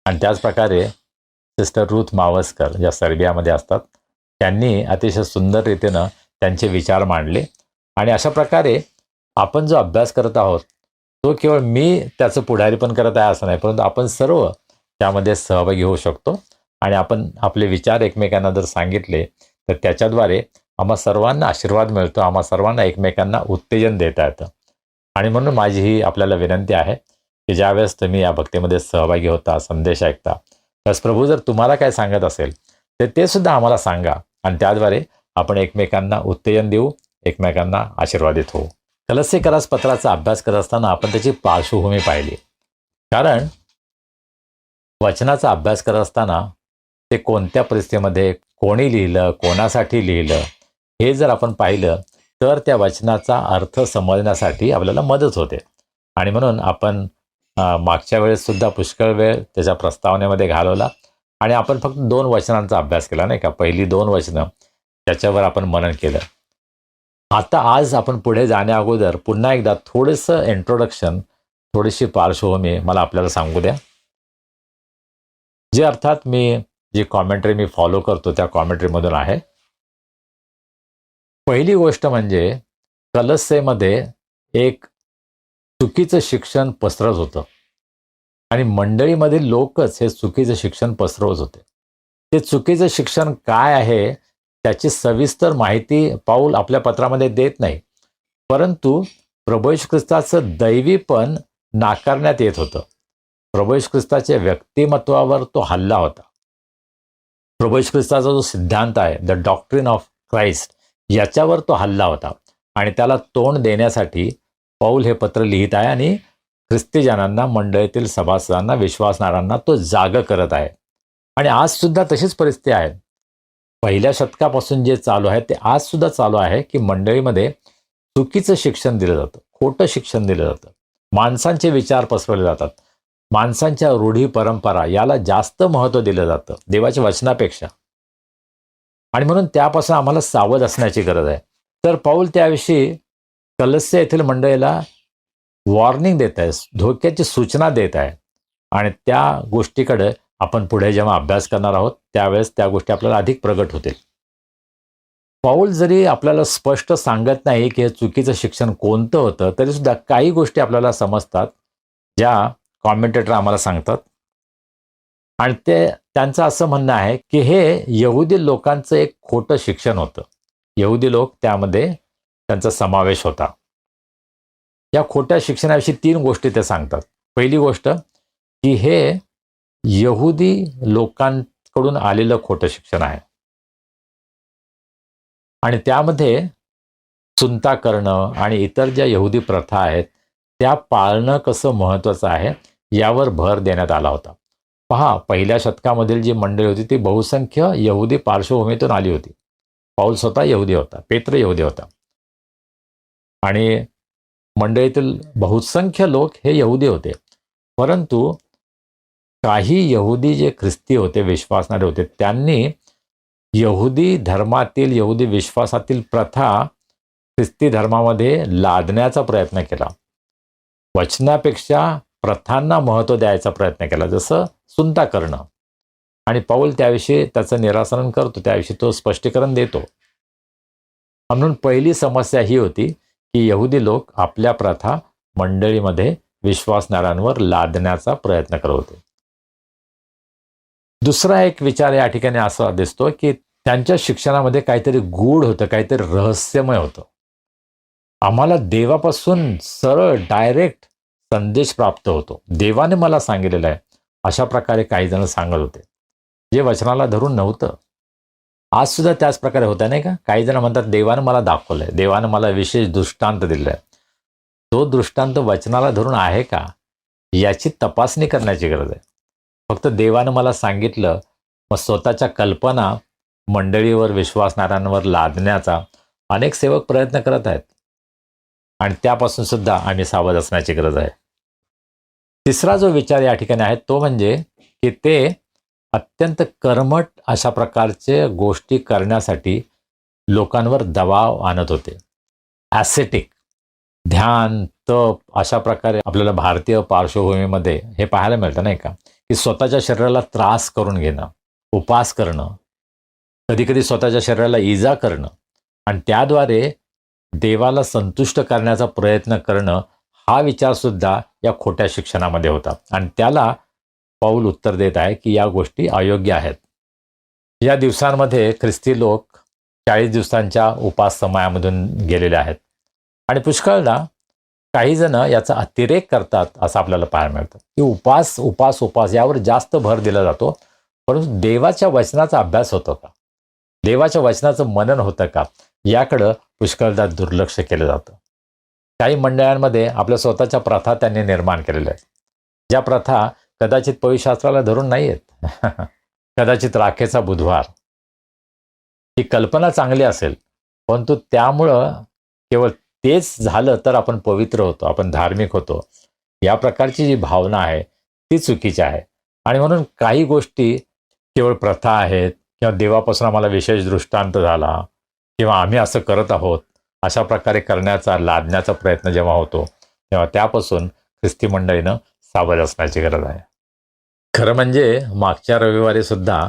आणि त्याचप्रकारे सिस्टर रुथ मावस्कर ज्या सर्बियामध्ये असतात त्यांनी अतिशय सुंदर रीतीनं त्यांचे विचार मांडले. आणि अशा प्रकारे आपण जो अभ्यास करत आहोत तो केवळ मी त्याचं पुढारी पण करत आहे असं नाही, परंतु आपण सर्व त्यामध्ये सहभागी होऊ शकतो आणि आपण आपले विचार एकमेकांना जर सांगितले तर त्याच्याद्वारे आम्हा सर्वांना आशीर्वाद मिळतो, आम्हा सर्वांना एकमेकांना उत्तेजन देता येतं. आणि म्हणून माझी ही आपल्याला विनंती आहे की ज्यावेळेस तुम्ही या भक्तीमध्ये सहभागी होता, संदेश ऐकता, त्यास प्रभू जर तुम्हाला काय सांगत असेल तर ते सुद्धा आम्हाला सांगा आणि त्याद्वारे आपण एकमेकांना उत्तेजन देऊ, एकमेकांना आशीर्वादित होऊ. कलसेकरास पत्राचा अभ्यास करत असताना आपण त्याची पार्श्वभूमी पाहिली. कारण वचनाचा अभ्यास करत असताना ते कोणत्या परिस्थितीमध्ये कोणी लिहिलं, कोणासाठी लिहिलं हे जर आपण पाहिलं तर त्या वचनाचा अर्थ समजण्यासाठी आपल्याला मदत होते. आणि म्हणून आपण मागच्या वेळेस सुद्धा पुष्कळ वेळ त्याच्या प्रस्तावनेमध्ये घालवला आणि आपण फक्त 2 वचनांचा अभ्यास केला नाही का. पहिली 2 वचनं त्याच्यावर आपण मनन केलं. आता आज आपण पुढे जाण्या अगोदर पुन्हा एकदा थोडंसं इंट्रोडक्शन, थोडीशी पार्श्वभूमी मला आपल्याला सांगू द्या. जे अर्थात जी कॉमेंट्री मी फॉलो करतो त्या कॉमेंट्रीमधून आहे. पहिली गोष्ट म्हणजे कलस्सेमध्ये एक चुकीचं शिक्षण पसरत होतं आणि मंडळीमधील लोकच हे चुकीचं शिक्षण पसरवत होते. ते चुकीचं शिक्षण काय आहे त्याची सविस्तर माहिती पाऊल आपल्या पत्रामध्ये देत नाही, परंतु प्रभू येशू ख्रिस्ताचं दैवीपण नाकारण्यात येत होतं. प्रभू येशू ख्रिस्ताच्या व्यक्तिमत्वावर तो हल्ला होता. प्रभू येशू ख्रिस्ताचा जो सिद्धांत आहे, द डॉक्ट्रिन ऑफ क्राइस्ट, याच्यावर तो हल्ला होता आणि त्याला तोंड देण्यासाठी पौल हे पत्र लिहित आहे आणि ख्रिस्तीजनांना, मंडळीतील सभासदांना, विश्वासणाऱ्यांना तो जाग करत आहे. आणि आज सुद्धा तशीच परिस्थिती आहे. पहिल्या शतकापासून जे चालू आहे ते आज सुद्धा चालू आहे की मंडळीमध्ये चुकीचं शिक्षण दिलं जातं, खोटं शिक्षण दिलं जातं, माणसांचे विचार पसरवले जातात, माणसांच्या रूढी परंपरा याला जास्त महत्त्व दिलं जातं देवाच्या वचनापेक्षा. आणि म्हणून त्यापासून आम्हाला सावध असण्याची गरज आहे. तर पौल त्याविषयी कलस्से येथील मंडळीला वॉर्निंग देत आहे, धोक्याची सूचना देत आहे आणि त्या गोष्टीकडे आपण पुढे जेव्हा अभ्यास करणार आहोत त्यावेळेस त्या गोष्टी आपल्याला अधिक प्रगट होतील. पौल जरी आपल्याला स्पष्ट सांगत नाही की हे चुकीचं शिक्षण कोणतं होतं, तरी सुद्धा काही गोष्टी आपल्याला समजतात ज्या कॉमेंटेटर आम्हाला सांगतात. आणि त्यांचं असं म्हणणं आहे की हे यहुदी लोकांचं एक खोटं शिक्षण होतं. यहुदी लोक त्यामध्ये त्यांचा समावेश होता. या खोट्या शिक्षणाविषयी 3 गोष्टी ते सांगतात. पहिली गोष्ट की हे यहुदी लोकांकडून आलेलं खोटं शिक्षण आहे आणि त्यामध्ये सुनता करणं आणि इतर ज्या यहुदी प्रथा आहेत त्या पाळणं कसं महत्त्वाचं आहे यावर भर देण्यात आला होता. पहा, पहिल्या शतकामधील जी मंडळी होती ती बहुसंख्य यहुदी पार्श्वभूमीतून आली होती. पौल स्वतः यहुदी होता, पेत्र यहुदी होता आणि मंडळीतील बहुसंख्य लोक हे यहुदी होते. परंतु काही यहुदी जे ख्रिस्ती होते, विश्वासणारे होते, त्यांनी यहुदी धर्मातील, यहुदी विश्वासातील प्रथा ख्रिस्ती धर्मामध्ये लादण्याचा प्रयत्न केला. वचनापेक्षा प्रथांना महत्त्व द्यायचा प्रयत्न केला, जसं सुनता करणं. आणि पौल त्याविषयी त्याचं निराकरण करतो, त्याविषयी तो स्पष्टीकरण देतो. म्हणून पहिली समस्या ही होती की यहुदी लोक आपल्या प्रथा मंडळीमध्ये विश्वासणाऱ्यांवर लादण्याचा प्रयत्न करत होते. दुसरा एक विचार या ठिकाणी असा दिसतो की त्यांच्या शिक्षणामध्ये काहीतरी गूढ होतं, काहीतरी रहस्यमय होतं. आम्हाला देवापासून सरळ डायरेक्ट संदेश प्राप्त होतो, देवाने मला सांगितलेलं आहे, अशा प्रकारे काही जण सांगत होते, जे वचनाला धरून नव्हतं. आज सुद्धा त्याच प्रकारे होतं नाही का. काही जण म्हणतात देवानं मला दाखवलंय, देवानं मला विशेष दृष्टांत दिलाय. तो दृष्टांत वचनाला धरून आहे का याची तपासणी करण्याची गरज आहे. फक्त देवानं मला सांगितलं मग स्वतःच्या कल्पना मंडळीवर विश्वासणाऱ्यांवर लादण्याचा अनेक सेवक प्रयत्न करत आहेत आणि त्यापासून सुद्धा आम्ही सावध असण्याची गरज आहे. तिसरा जो विचार या ठिकाणी आहे तो म्हणजे की ते अत्यंत कर्मठ अशा प्रकारचे गोष्टी करण्यासाठी लोकांवर दबाव आणत होते. ॲसेटिक, ध्यान, तप अशा प्रकारे आपल्याला भारतीय पार्श्वभूमीमध्ये हे पाहायला मिळतं नाही का, की स्वतःच्या शरीराला त्रास करून घेणं, उपास करणं, कधीकधी स्वतःच्या शरीराला इजा करणं आणि त्याद्वारे देवाला संतुष्ट करण्याचा प्रयत्न करणं हा विचारसुद्धा या खोट्या शिक्षणामध्ये होता. आणि त्याला पौल उत्तर देत आहे की या गोष्टी अयोग्य आहेत. या दिवसांमध्ये ख्रिस्ती लोक 40 दिवसांच्या उपास समयामधून गेलेले आहेत आणि पुष्कळदा काही जण याचा अतिरेक करतात असं आपल्याला पाहायला मिळतं की उपास उपास उपास यावर जास्त भर दिला जातो, परंतु देवाच्या वचनाचा अभ्यास होतो का, देवाच्या वचनाचं मनन होतं का, याकडं पुष्कळदा दुर्लक्ष केलं जातं. काही मंडळांमध्ये आपल्या स्वतःच्या प्रथा त्यांनी निर्माण केलेल्या आहेत, ज्या प्रथा कदाचित पवित्रशास्त्राला धरून नाही आहेत. कदाचित राखेचा बुधवार ही कल्पना चांगली असेल, परंतु त्यामुळं केवळ तेच झालं तर आपण पवित्र होतो, आपण धार्मिक होतो, या प्रकारची जी भावना आहे ती चुकीची आहे. आणि म्हणून काही गोष्टी केवळ प्रथा आहेत किंवा देवापासून आम्हाला विशेष दृष्टांत झाला किंवा आम्ही असं करत आहोत अशा प्रकारे करण्याचा लादण्याचा प्रयत्न जेव्हा होतो तेव्हा त्यापासून ख्रिस्ती मंडळीनं सावध असण्याची गरज आहे. खरं म्हणजे मागच्या रविवारी सुद्धा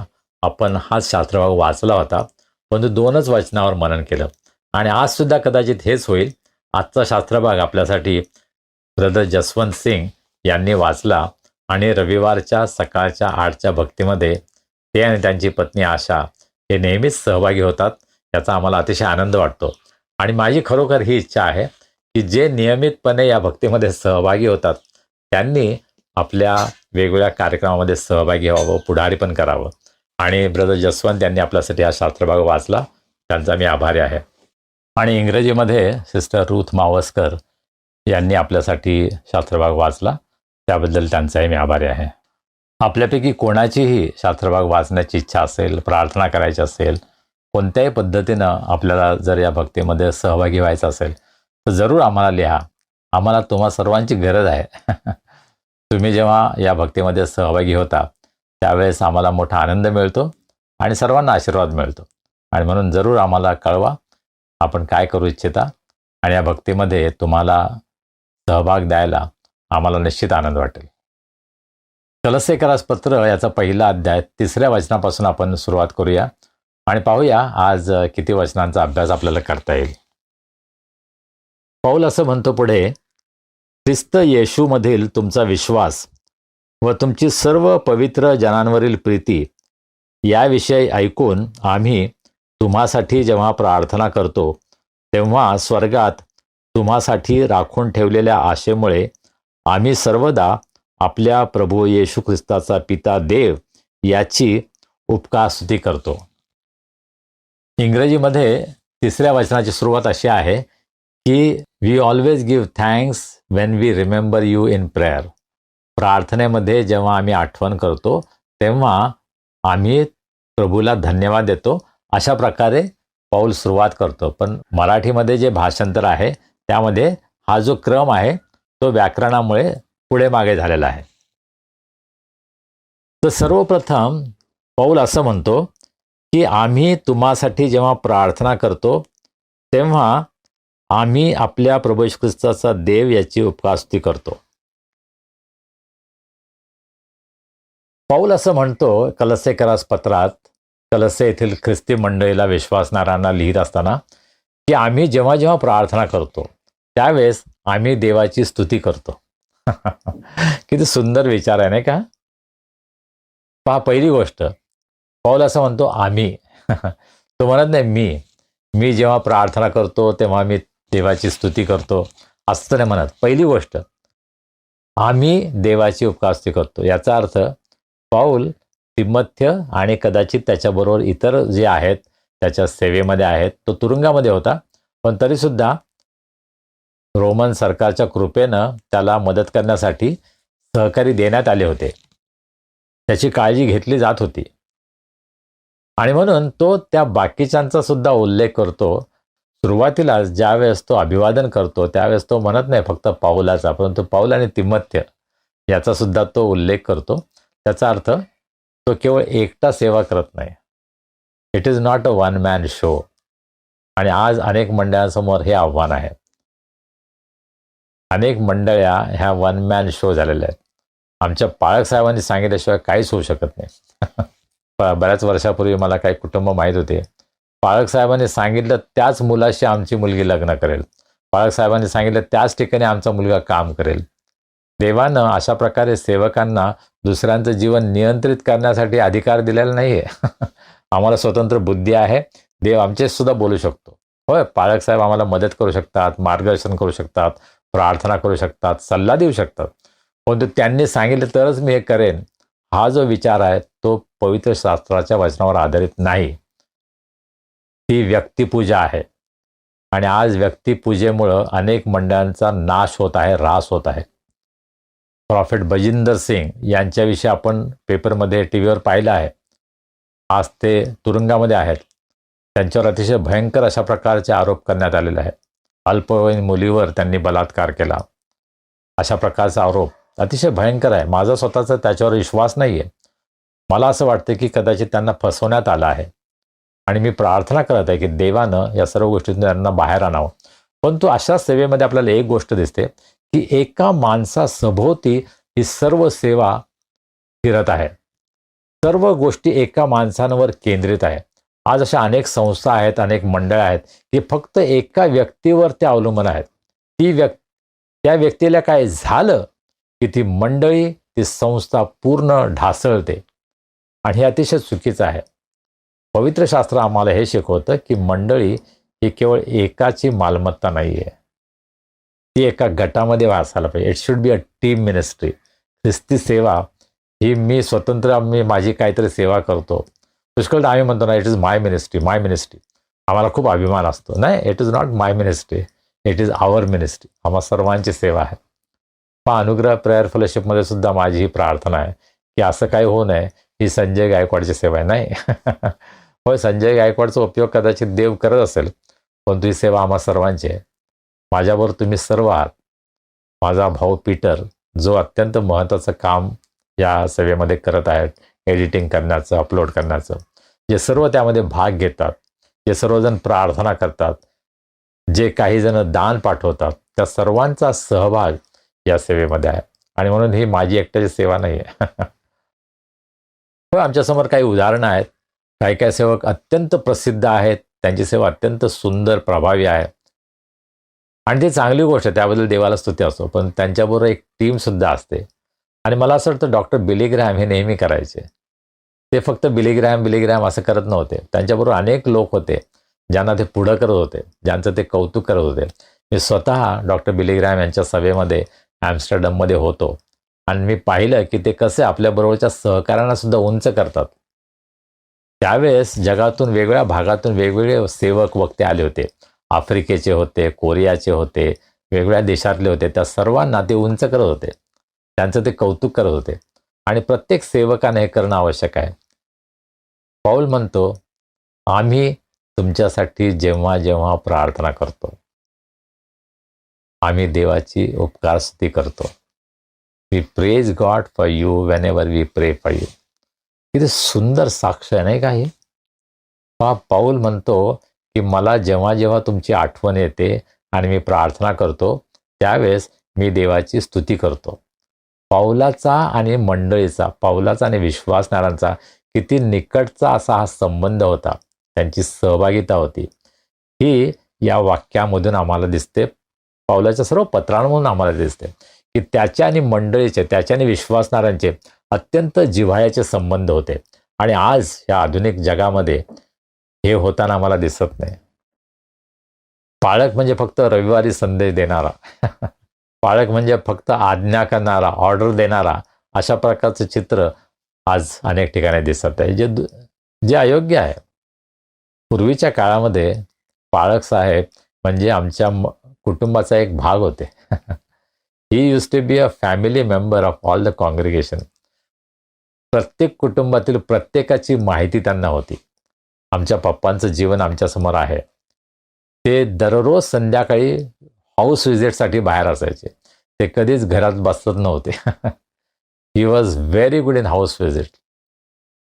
आपण हाच शास्त्रभाग वाचला होता, परंतु 2च वचनावर मनन केलं आणि आज सुद्धा कदाचित हेच होईल. आजचा शास्त्रभाग आपल्यासाठी ब्रदर जसवंत सिंग यांनी वाचला आणि रविवारच्या सकाळच्या 8च्या भक्तीमध्ये ते आणि त्यांची पत्नी आशा हे नेहमीच सहभागी होतात. याचा आम्हाला अतिशय आनंद वाटतो आणि माझी खरोखर ही इच्छा आहे की जे नियमितपणे या भक्तीमध्ये सहभागी होतात त्यांनी आपल्या वेगवेगळ्या कार्यक्रमामध्ये सहभागी व्हावं, पुढारी पण करावं. आणि ब्रदर जसवंत यांनी आपल्यासाठी हा शास्त्रभाग वाचला, त्यांचा मी आभारी आहे. आणि इंग्रजीमध्ये सिस्टर रूथ मावस्कर यांनी आपल्यासाठी शास्त्रभाग वाचला, त्याबद्दल त्यांचाही मी आभारी आहे. आपल्यापैकी कोणाचीही शास्त्रभाग वाचण्याची इच्छा असेल, प्रार्थना करायची असेल, कोणत्याही पद्धतीनं आपल्याला जर या भक्तीमध्ये सहभागी व्हायचं असेल तर जरूर आम्हाला लिहा. आम्हाला तुम्हा सर्वांची गरज आहे. तुम्ही जेव्हा या भक्तीमध्ये सहभागी होता त्यावेळेस आम्हाला मोठा आनंद मिळतो आणि सर्वांना आशीर्वाद मिळतो. आणि म्हणून जरूर आम्हाला कळवा आपण काय करू इच्छिता आणि या भक्तीमध्ये तुम्हाला सहभाग द्यायला आम्हाला निश्चित आनंद वाटेल. कलस्सेकरास पत्र याचा पहिला अध्याय 3ऱ्या वचनापासून आपण सुरुवात करूया आणि पाहूया आज किती वचनांचा अभ्यास आपल्याला करता येईल. पौल असं म्हणतो पुढे, ख्रिस्त येशूमधील तुमचा विश्वास व तुमची सर्व पवित्र जनांवरील प्रीती याविषयी ऐकून आम्ही तुम्हासाठी जेव्हा प्रार्थना करतो तेव्हा स्वर्गात तुम्हासाठी राखून ठेवलेल्या आशेमुळे आम्ही सर्वदा आपल्या प्रभू येशू ख्रिस्ताचा पिता देव याची उपकारस्तुती करतो. इंग्रजीमध्ये 3ऱ्या वचनाची सुरुवात अशी आहे की we always give thanks when we remember you in prayer. प्रार्थनेमध्ये जेव्हा आम्ही आठवण करतो तेव्हा आम्ही प्रभूला धन्यवाद देतो. अशा प्रकारे पौल सुरुवात करतो. पण मराठीमध्ये जे भाषांतर आहे त्यामध्ये हा जो क्रम आहे तो व्याकरणामुळे पुढे मागे झालेला आहे. तर सर्वप्रथम पौल असं म्हणतो की आम्ही तुम्हासाठी जेव्हा प्रार्थना करतो तेव्हा आम्ही आपल्या प्रभू येशू ख्रिस्ताचा देव याची उपकारस्तुती करतो. पौल असं म्हणतो कलस्सेकरास पत्रात कलस्से येथील ख्रिस्ती मंडळीला विश्वासणाऱ्यांना लिहित असताना की आम्ही जेव्हा जेव्हा प्रार्थना करतो त्यावेळेस आम्ही देवाची स्तुती करतो. किती सुंदर विचार आहे नाही का. पहा, पहिली गोष्ट पौल असं म्हणतो आम्ही. तो म्हणत नाही मी जेव्हा प्रार्थना करतो तेव्हा मी देवाची स्तुती करतो असं नाही म्हणत. पहिली गोष्ट आम्ही देवाची उपकारस्तुती करतो. याचा अर्थ पौल तिमोथेय आणि कदाचित त्याच्याबरोबर इतर जे आहेत त्याच्या सेवेमध्ये आहेत, तो तुरुंगामध्ये होता, पण तरीसुद्धा रोमन सरकारच्या कृपेनं त्याला मदत करण्यासाठी सहकारी देण्यात आले होते. त्याची काळजी घेतली जात होती. आणि म्हणून तो त्या बाकीच्यांचा सुद्धा उल्लेख करतो. सुरुवातीला ज्यावेळेस तो अभिवादन करतो त्यावेळेस तो म्हणत नाही फक्त पाऊलाचा, परंतु पाऊल आणि तिमोथेय याचा सुद्धा तो उल्लेख करतो. त्याचा अर्थ तो केवळ एकटा सेवा करत नाही. It is not a one man show. आणि आज अनेक मंडळांसमोर हे आव्हान आहे. अनेक मंडळ्या ह्या वन मॅन शो झालेल्या आहेत. आमच्या पाळक साहेबांनी सांगितल्याशिवाय काहीच होऊ शकत नाही. बऱ्याच वर्षापूर्वी मला काही कुटुंब माहीत होते. पाळक साहेबांनी सांगितलं त्याच मुलाशी आमची मुलगी लग्न करेल, पाळक साहेबांनी सांगितलं त्याच ठिकाणी आमचा मुलगा काम करेल. देवानं अशा प्रकारे सेवकांना दुसऱ्यांचं जीवन नियंत्रित करण्यासाठी अधिकार दिलेला नाही आहे. आम्हाला स्वतंत्र बुद्धी आहे. देव आमचे सुद्धा बोलू शकतो. होय, पाळक साहेब आम्हाला मदत करू शकतात, मार्गदर्शन करू शकतात, प्रार्थना करू शकतात, सल्ला देऊ शकतात. परंतु त्यांनी सांगितलं तरच मी हे करेन हा जो विचार आहे तो पवित्र शास्त्राच्या वचनावर आधारित नाही. ती व्यक्तिपूजा आहे. आणि आज व्यक्तिपूजेमुळं अनेक मंडळांचा नाश होत आहे, ऱ्हास होत आहे. प्रॉफेट बजिंदर सिंग यांच्याविषयी आपण पेपरमध्ये टीव्हीवर पाहिलं आहे. आज ते तुरुंगामध्ये आहेत. त्यांच्यावर अतिशय भयंकर अशा प्रकारचे आरोप करण्यात आलेले आहेत. अल्पवयीन मुलीवर त्यांनी बलात्कार केला. अशा प्रकारचा आरोप अतिशय भयंकर आहे. माझा स्वतःचा त्याच्यावर विश्वास नाही आहे. मला असं वाटतं की कदाचित त्यांना फसवण्यात आलं आहे. आणि मी प्रार्थना करत आहे की देवानं या सर्व गोष्टीतून त्यांना बाहेर आणावं. परंतु अशा सेवेमध्ये आपल्याला एक गोष्ट दिसते की एका माणसासभोवती ही सर्व सेवा फिरत आहे. सर्व गोष्टी एका माणसांवर केंद्रित आहे. आज अशा अनेक संस्था आहेत, अनेक मंडळ आहेत की फक्त एका व्यक्तीवर ते अवलंबून आहेत. त्या व्यक्तीला काय झालं की ती मंडळी, ती संस्था पूर्ण ढासळते. आणि हे अतिशय चुकीचं आहे. पवित्र शास्त्र आम्हाला हे शिकवतं की मंडळी ही केवळ एकाची मालमत्ता नाही आहे. ती एका गटामध्ये असायला पाहिजे. It should be a team ministry. ख्रिस्ती सेवा ही मी स्वतंत्र माझी काहीतरी सेवा करतो. पुष्कळ आम्ही म्हणतो ना, it is my ministry, my ministry. आम्हाला खूप अभिमान असतो. नाही, it is not my ministry, it is our ministry. आम्हा सर्वांची सेवा आहे. अनुग्रह प्रेयर फेलोशिपमध्ये सुद्धा माझी ही प्रार्थना आहे की असं काही होऊ नये ही संजय गायकवाडची सेवा आहे. नाही, होय, संजय गायकवाडचा उपयोग कदाचित देव करत असेल, पण ही सेवा आम्हा सर्वांची आहे. माझ्याबरोबर तुम्ही सर्व आहात. माझा भाऊ पीटर जो अत्यंत महत्त्वाचं काम या सेवेमध्ये करत आहेत, एडिटिंग करण्याचं, अपलोड करण्याचं, जे सर्व त्यामध्ये भाग घेतात, जे सर्वजण प्रार्थना करतात, जे काही जण दान पाठवतात, त्या सर्वांचा सहभाग या सेवेमध्ये आहे. आणि म्हणून ही माझी एकट्याची सेवा नाही आहे. आमच्यासमोर काही उदाहरणं आहेत. काही काही सेवक अत्यंत प्रसिद्ध आहेत, त्यांची सेवा अत्यंत सुंदर, प्रभावी आहे. आणि ती चांगली गोष्ट आहे, त्याबद्दल देवाला स्तुती असतो. पण त्यांच्याबरोबर एक टीमसुद्धा असते. आणि मला असं वाटतं डॉक्टर बिली ग्रॅहम हे नेहमी करायचे. ते फक्त बिली ग्रॅहम असं करत नव्हते. त्यांच्याबरोबर अनेक लोक होते ज्यांना ते पुढं करत होते, ज्यांचं ते कौतुक करत होते. मी स्वतः डॉक्टर बिली ग्रॅहम यांच्या सभेमध्ये ॲम्स्टरडममध्ये होतो. आणि मी पाहिलं की ते कसे आपल्याबरोबरच्या सहकाऱ्यांना सुद्धा उंच करतात. त्यावेळेस जगातून वेगवेगळ्या भागातून वेगवेगळे सेवक वक्ते आले होते. आफ्रिकेचे होते, कोरियाचे होते, वेगवेगळ्या देशातले होते. त्या सर्वांना ते उंच करत होते, त्यांचं ते कौतुक करत होते. आणि प्रत्येक सेवकाने हे करणं आवश्यक आहे. पौल म्हणतो, आम्ही तुमच्यासाठी जेव्हा जेव्हा प्रार्थना करतो, आम्ही देवाची उपकारस्तुती करतो. We praise God for you whenever we pray for you. किती सुंदर साक्ष आहे नाही का हे? पौल म्हणतो की मला जेव्हा जेव्हा तुमची आठवण येते आणि मी प्रार्थना करतो त्यावेळेस मी देवाची स्तुती करतो. पौलाचा आणि मंडळीचा, पौलाचा आणि विश्वासणाऱ्यांचा किती निकटचा असा हा संबंध होता, त्यांची सहभागिता होती. ही या वाक्यामधून आम्हाला दिसते. पौलाच्या सर्व पत्रांमधून आम्हाला दिसते की त्याच्या आणि मंडळीचे, त्याच्या आणि विश्वासणाऱ्यांचे अत्यंत जिव्हाळ्याचे संबंध होते. आणि आज या आधुनिक जगामध्ये हे होताना आम्हाला दिसत नाही. पाळक म्हणजे फक्त रविवारी संदेश देणारा, पाळक म्हणजे फक्त आज्ञा करणारा, ऑर्डर देणारा, अशा प्रकारचं चित्र आज अनेक ठिकाणी दिसत आहे, जे अयोग्य आहे. पूर्वीच्या काळामध्ये पाळक साहेब म्हणजे आमच्या कुटुंबाचा एक भाग होते. He used to be a family member of all the congregation. प्रत्येक कुटुंबातील प्रत्येकाची माहिती त्यांना होती. आमच्या पप्पांचं जीवन आमच्यासमोर आहे. ते दररोज संध्याकाळी हाऊस व्हिजिटसाठी बाहेर असायचे. ते कधीच घरात बसत नव्हते. He was very good in house visit.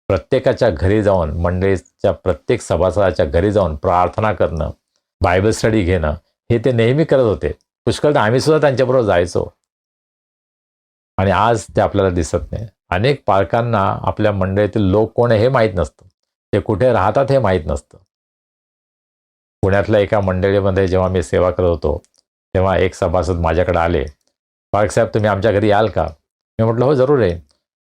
प्रत्येकाच्या घरी जाऊन, मंडळीच्या प्रत्येक सभासदाच्या घरी जाऊन प्रार्थना करणं, बायबल स्टडी घेणं, हे ते नेहमी करत होते. पुष्कळ आम्ही सुद्धा त्यांच्याबरोबर जायचो. आणि आज ते आपल्याला दिसत नाही. अनेक पालकांना आपल्या मंडळीतील लोक कोण आहे हे माहीत नसतं. ते कुठे राहतात हे माहीत नसतं. पुण्यातल्या एका मंडळीमध्ये जेव्हा मी सेवा करत होतो, तेव्हा एक सभासद माझ्याकडे आले. पालकसाहेब, तुम्ही आमच्या घरी याल का? मी म्हटलं, हो जरूर आहे,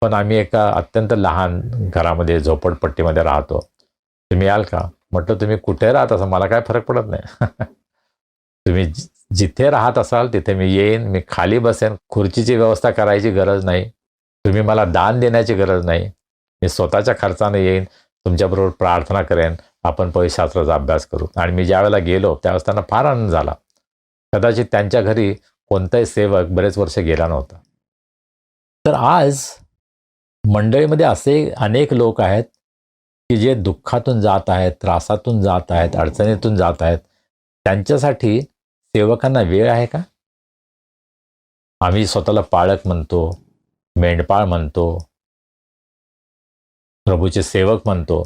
पण आम्ही एका अत्यंत लहान घरामध्ये झोपडपट्टीमध्ये राहतो, तुम्ही याल का? म्हटलं, तुम्ही कुठे राहत असाल मला काय फरक पडत नाही. तुम्ही जिथे राहत असाल तिथे मी येईन, मी खाली बसेन, खुर्चीची व्यवस्था करायची गरज नाही, तुम्ही मला दान देण्याची गरज नाही, मी स्वतःच्या खर्चाने येईन, तुमच्याबरोबर प्रार्थना करेन, आपण पवित्रशास्त्राचा अभ्यास करू. आणि मी ज्यावेळेला गेलो त्यावेळेस त्यांना फार आनंद झाला. कदाचित त्यांच्या घरी कोणताही सेवक बरेच वर्ष गेला नव्हता. तर आज मंडळीमध्ये असे अनेक लोक आहेत की जे दुःखातून जात आहेत, त्रासातून जात आहेत, अडचणीतून जात आहेत. त्यांच्यासाठी सेवकांना वेळ आहे का? आम्ही स्वतःला पाळक म्हणतो, मेंढपाळ म्हणतो, प्रभूचे सेवक म्हणतो.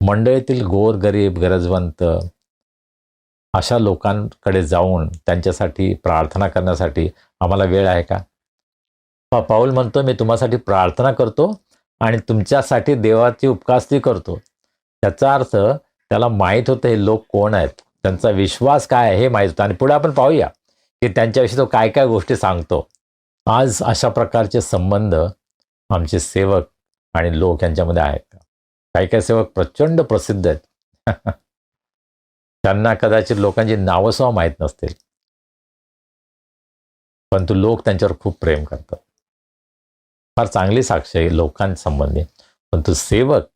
मंडळीतील गोरगरीब, गरजवंत अशा लोकांकडे जाऊन त्यांच्यासाठी प्रार्थना करण्यासाठी आम्हाला वेळ आहे का? पाऊल म्हणतो, मी तुम्हासाठी प्रार्थना करतो आणि तुमच्यासाठी देवाची उपकासनी करतो. त्याचा अर्थ त्याला माहीत होतं हे लोक कोण आहेत, त्यांचा विश्वास काय आहे हे माहीत होतं. आणि पुढे आपण पाहूया की त्यांच्याविषयी तो काय काय गोष्टी सांगतो. आज अशा प्रकारचे संबंध आमचे सेवक आणि लोक यांच्यामध्ये आहेत का? काही काही सेवक प्रचंड प्रसिद्ध आहेत. त्यांना कदाचित लोकांची नावं सुद्धा माहीत नसतील, परंतु लोक त्यांच्यावर खूप प्रेम करतात. फार चांगली साक्ष आहे लोकांसंबंधी. परंतु सेवक,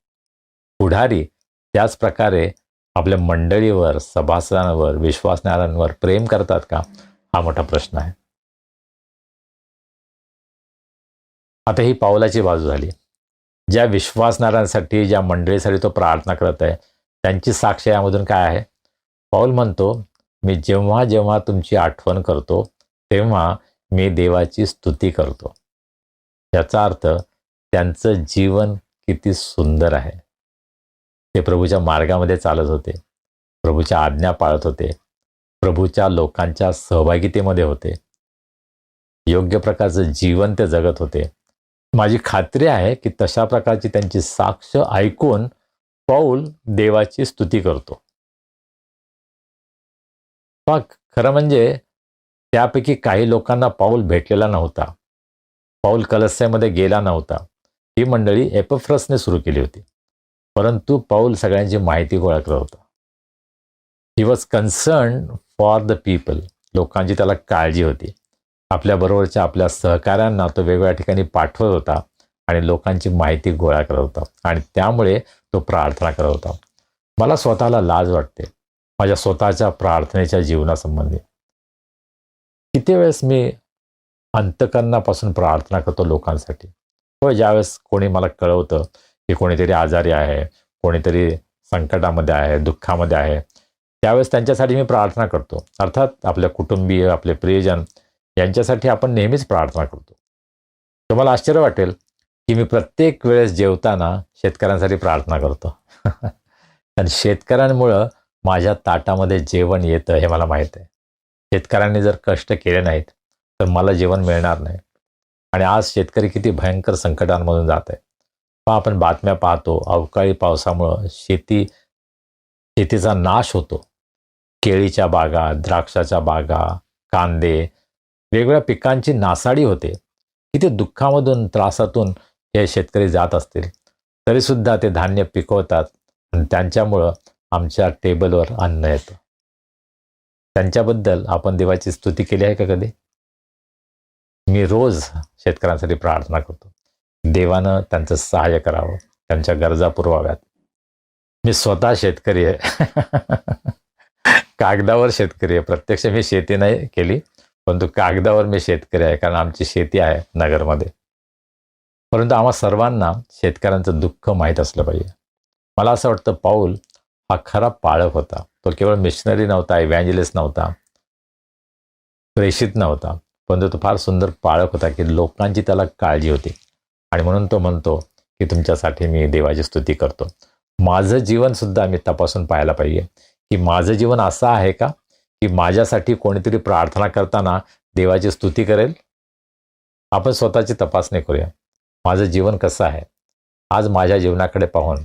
पुढारी त्याच प्रकारे आपल्या मंडळीवर, सभासदांवर, विश्वासणाऱ्यांवर प्रेम करतात का? हा मोठा प्रश्न आहे. आता ही पाऊलाची बाजू झाली. ज्या विश्वासणाऱ्यांसाठी, ज्या मंडळीसाठी तो प्रार्थना करत आहे त्यांची साक्ष यामधून काय आहे? पाऊल म्हणतो, मी जेव्हा जेव्हा तुमची आठवण करतो तेव्हा मी देवाची स्तुती करतो. याचा अर्थ त्यांचं जीवन किती सुंदर आहे. ते प्रभूच्या मार्गामध्ये चालत होते, प्रभूच्या आज्ञा पाळत होते, प्रभूच्या लोकांच्या सहभागितेमध्ये होते, योग्य प्रकारचं जीवन ते जगत होते. माझी खात्री आहे की तशा प्रकारची त्यांची साक्ष ऐकून पाऊल देवाची स्तुती करतो. खरं म्हणजे त्यापैकी काही लोकांना पाऊल भेटलेला नव्हता. पाऊल कलस्यामध्ये गेला नव्हता. ही मंडळी एपफ्रसने सुरू केली होती, परंतु पाऊल सगळ्यांची माहिती गोळा करत होता. He was concern for the people. लोकांची त्याला काळजी होती. आपल्याबरोबरच्या आपल्या सहकाऱ्यांना तो वेगवेगळ्या ठिकाणी पाठवत होता आणि लोकांची माहिती गोळा करत होता आणि त्यामुळे तो प्रार्थना करत होता. मला स्वतःला लाज वाटते माझ्या स्वतःच्या प्रार्थनेच्या जीवनासंबंधी. किती वेळेस मी अंतःकरणापासून प्रार्थना करतो लोकांसाठी. हो, ज्यावेळेस कोणी मला कळवतं की कोणीतरी आजारी आहे, कोणीतरी संकटामध्ये आहे, दुःखामध्ये आहे, त्यावेळेस त्यांच्यासाठी मी प्रार्थना करतो. अर्थात आपल्या कुटुंबीय, आपले प्रियजन यांच्यासाठी आपण नेहमीच प्रार्थना करतो. तुम्हाला आश्चर्य वाटेल की मी प्रत्येक वेळेस जेवताना शेतकऱ्यांसाठी प्रार्थना करतो. आणि शेतकऱ्यांमुळं माझ्या ताटामध्ये जेवण येतं हे मला माहीत आहे. शेतकऱ्यांनी जर कष्ट केले नाहीत तर मला जेवण मिळणार नाही. आणि आज शेतकरी किती भयंकर संकटांमधून जात आहे. आपण बातम्या पाहतो, अवकाळी पावसामुळं शेतीचा नाश होतो. केळीच्या बागा, द्राक्षाच्या बागा, कांदे, वेगवेगळ्या पिकांची नासाडी होते. किती दुःखामधून, त्रासातून हे शेतकरी जात असतील, तरीसुद्धा ते धान्य पिकवतात आणि त्यांच्यामुळं आमच्या टेबलवर अन्न येतं. त्यांच्याबद्दल आपण देवाची स्तुती केली आहे का कधी? मी रोज शेतकऱ्यांसाठी प्रार्थना करतो. देवानं त्यांचं सहाय्य करावं, त्यांच्या गरजा पुरवाव्यात. मी स्वतः शेतकरी आहे. कागदावर शेतकरी आहे. प्रत्यक्ष मी शेती नाही केली, परंतु कागदावर मी शेतकरी आहे, कारण आमची शेती आहे नगरमध्ये. परंतु आम्हा सर्वांना शेतकऱ्यांचं दुःख माहीत असलं पाहिजे. मला असं वाटतं पाऊल हा खरा पाळक होता. तो केवळ मिशनरी नव्हता, इव्हँजलिस्ट नव्हता, प्रेषित नव्हता, पण तो फार सुंदर पाळक होता की लोकांची त्याला काळजी होती. आणि म्हणून तो म्हणतो की तुमच्यासाठी मी देवाची स्तुती करतो. माझं जीवन सुद्धा मी तपासून पाहायला पाहिजे की माझं जीवन असं आहे का की माझ्यासाठी कोणीतरी प्रार्थना करताना देवाची स्तुती करेल. आपण स्वतःची तपासणी करूया. माझं जीवन कसं आहे? आज माझ्या जीवनाकडे पाहून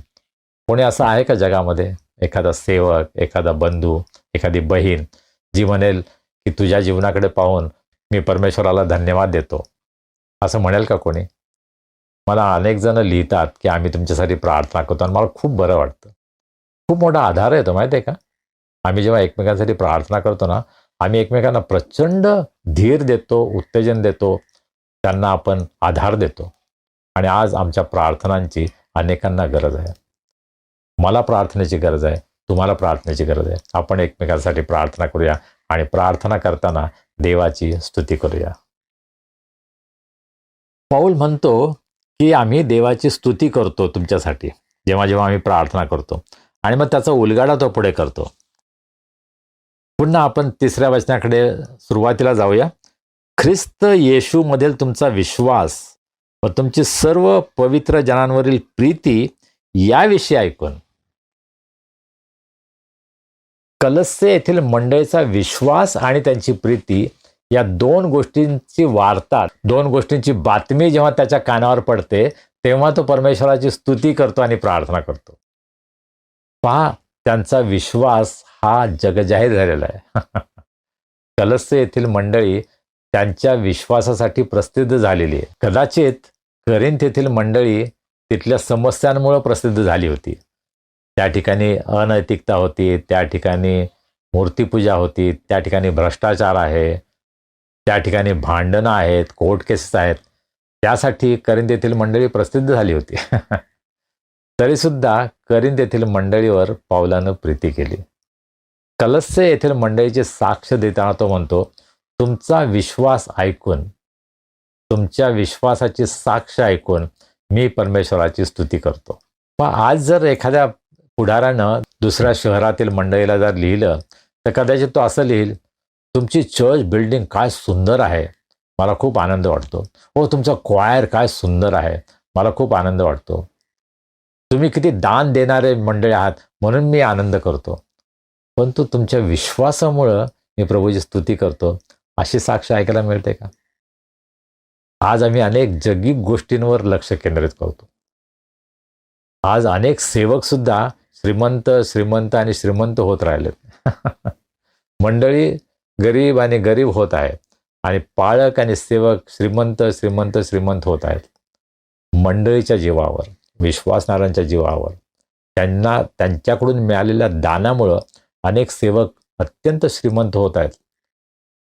कोणी असं आहे का जगामध्ये, एखादा सेवक, एखादा बंधू, एखादी बहीण जी म्हणेल की तुझ्या जीवनाकडे पाहून मी परमेश्वराला धन्यवाद देतो, असं म्हणेल का कोणी? मला अनेक जण लिहितात की आम्ही तुमच्यासाठी प्रार्थना करतो आणि मला खूप बरं वाटतं. खूप मोठा आधार येतो माहिती आहे का? आम्ही जेव्हा एकमेकांसाठी प्रार्थना करतो ना, आम्ही एकमेकांना प्रचंड धीर देतो, उत्तेजन देतो, त्यांना आपण आधार देतो. आणि आज आमच्या प्रार्थनांची अनेकांना गरज आहे. मला प्रार्थनेची गरज आहे, तुम्हाला प्रार्थनेची गरज आहे. आपण एकमेकांसाठी प्रार्थना करूया आणि प्रार्थना करताना देवाची स्तुती करूया. पाऊल म्हणतो की आम्ही देवाची स्तुती करतो तुमच्यासाठी जेव्हा जेव्हा आम्ही प्रार्थना करतो, आणि मग त्याचा उलगाडा तो पुढे करतो. पुन्हा आपण 3ऱ्या वचनाकडे सुरुवातीला जाऊया. ख्रिस्त येशूमधील तुमचा विश्वास व तुमची सर्व पवित्र जनांवरील प्रीती याविषयी ऐकून. कलस्से येथील मंडळीचा विश्वास आणि त्यांची प्रीती या 2 गोष्टींची वार्ता, 2 गोष्टींची बातमी जेव्हा त्याच्या कानावर पडते तेव्हा तो परमेश्वराची स्तुती करतो आणि प्रार्थना करतो. पहा, त्यांचा विश्वास हा जगजाहीर झालेला आहे. कलस्से येथील मंडळी त्यांच्या विश्वासासाठी प्रसिद्ध झालेली आहे. कदाचित करिंथ येथील मंडळी तिथल्या समस्यांमुळे प्रसिद्ध झाली होती. त्या ठिकाणी अनैतिकता होती, त्या ठिकाणी मूर्तीपूजा होती, त्या ठिकाणी भ्रष्टाचार आहे, त्या ठिकाणी भांडणं आहेत, कोर्ट केसेस आहेत. त्यासाठी करिंथ येथील मंडळी प्रसिद्ध झाली होती. तरीसुद्धा करिंथ येथील मंडळीवर पाऊलानं प्रीती केली. कलस्से येथील मंडळीची साक्ष देताना तो म्हणतो, तुमचा विश्वास ऐकून, तुमच्या विश्वासाची साक्ष ऐकून मी परमेश्वराची स्तुती करतो. मग आज जर एखाद्या पुढाऱ्यानं दुसऱ्या शहरातील मंडळीला जर लिहिलं तर कदाचित तो असं लिहिल, तुमची चर्च बिल्डिंग काय सुंदर आहे, मला खूप आनंद वाटतो. हो, तुमचा क्वायर काय सुंदर आहे, मला खूप आनंद वाटतो. तुम्ही किती दान देणारे मंडळी आहात म्हणून मी आनंद करतो. परंतु तुमच्या विश्वासामुळं मी प्रभूची स्तुती करतो, अशी साक्ष ऐकायला मिळते का? आज आम्ही अनेक जगी गोष्टींवर लक्ष केंद्रित करतो. आज अनेक सेवक सुद्धा श्रीमंत श्रीमंत आणि श्रीमंत होत राहिलेत. मंडळी गरीब आणि गरीब होत आहे आणि पाळक आणि सेवक श्रीमंत श्रीमंत श्रीमंत होत आहेत. मंडळीच्या जीवावर, विश्वासणाऱ्यांच्या जीवावर, त्यांना त्यांच्याकडून मिळालेल्या दानामुळं अनेक सेवक अत्यंत श्रीमंत होत आहेत.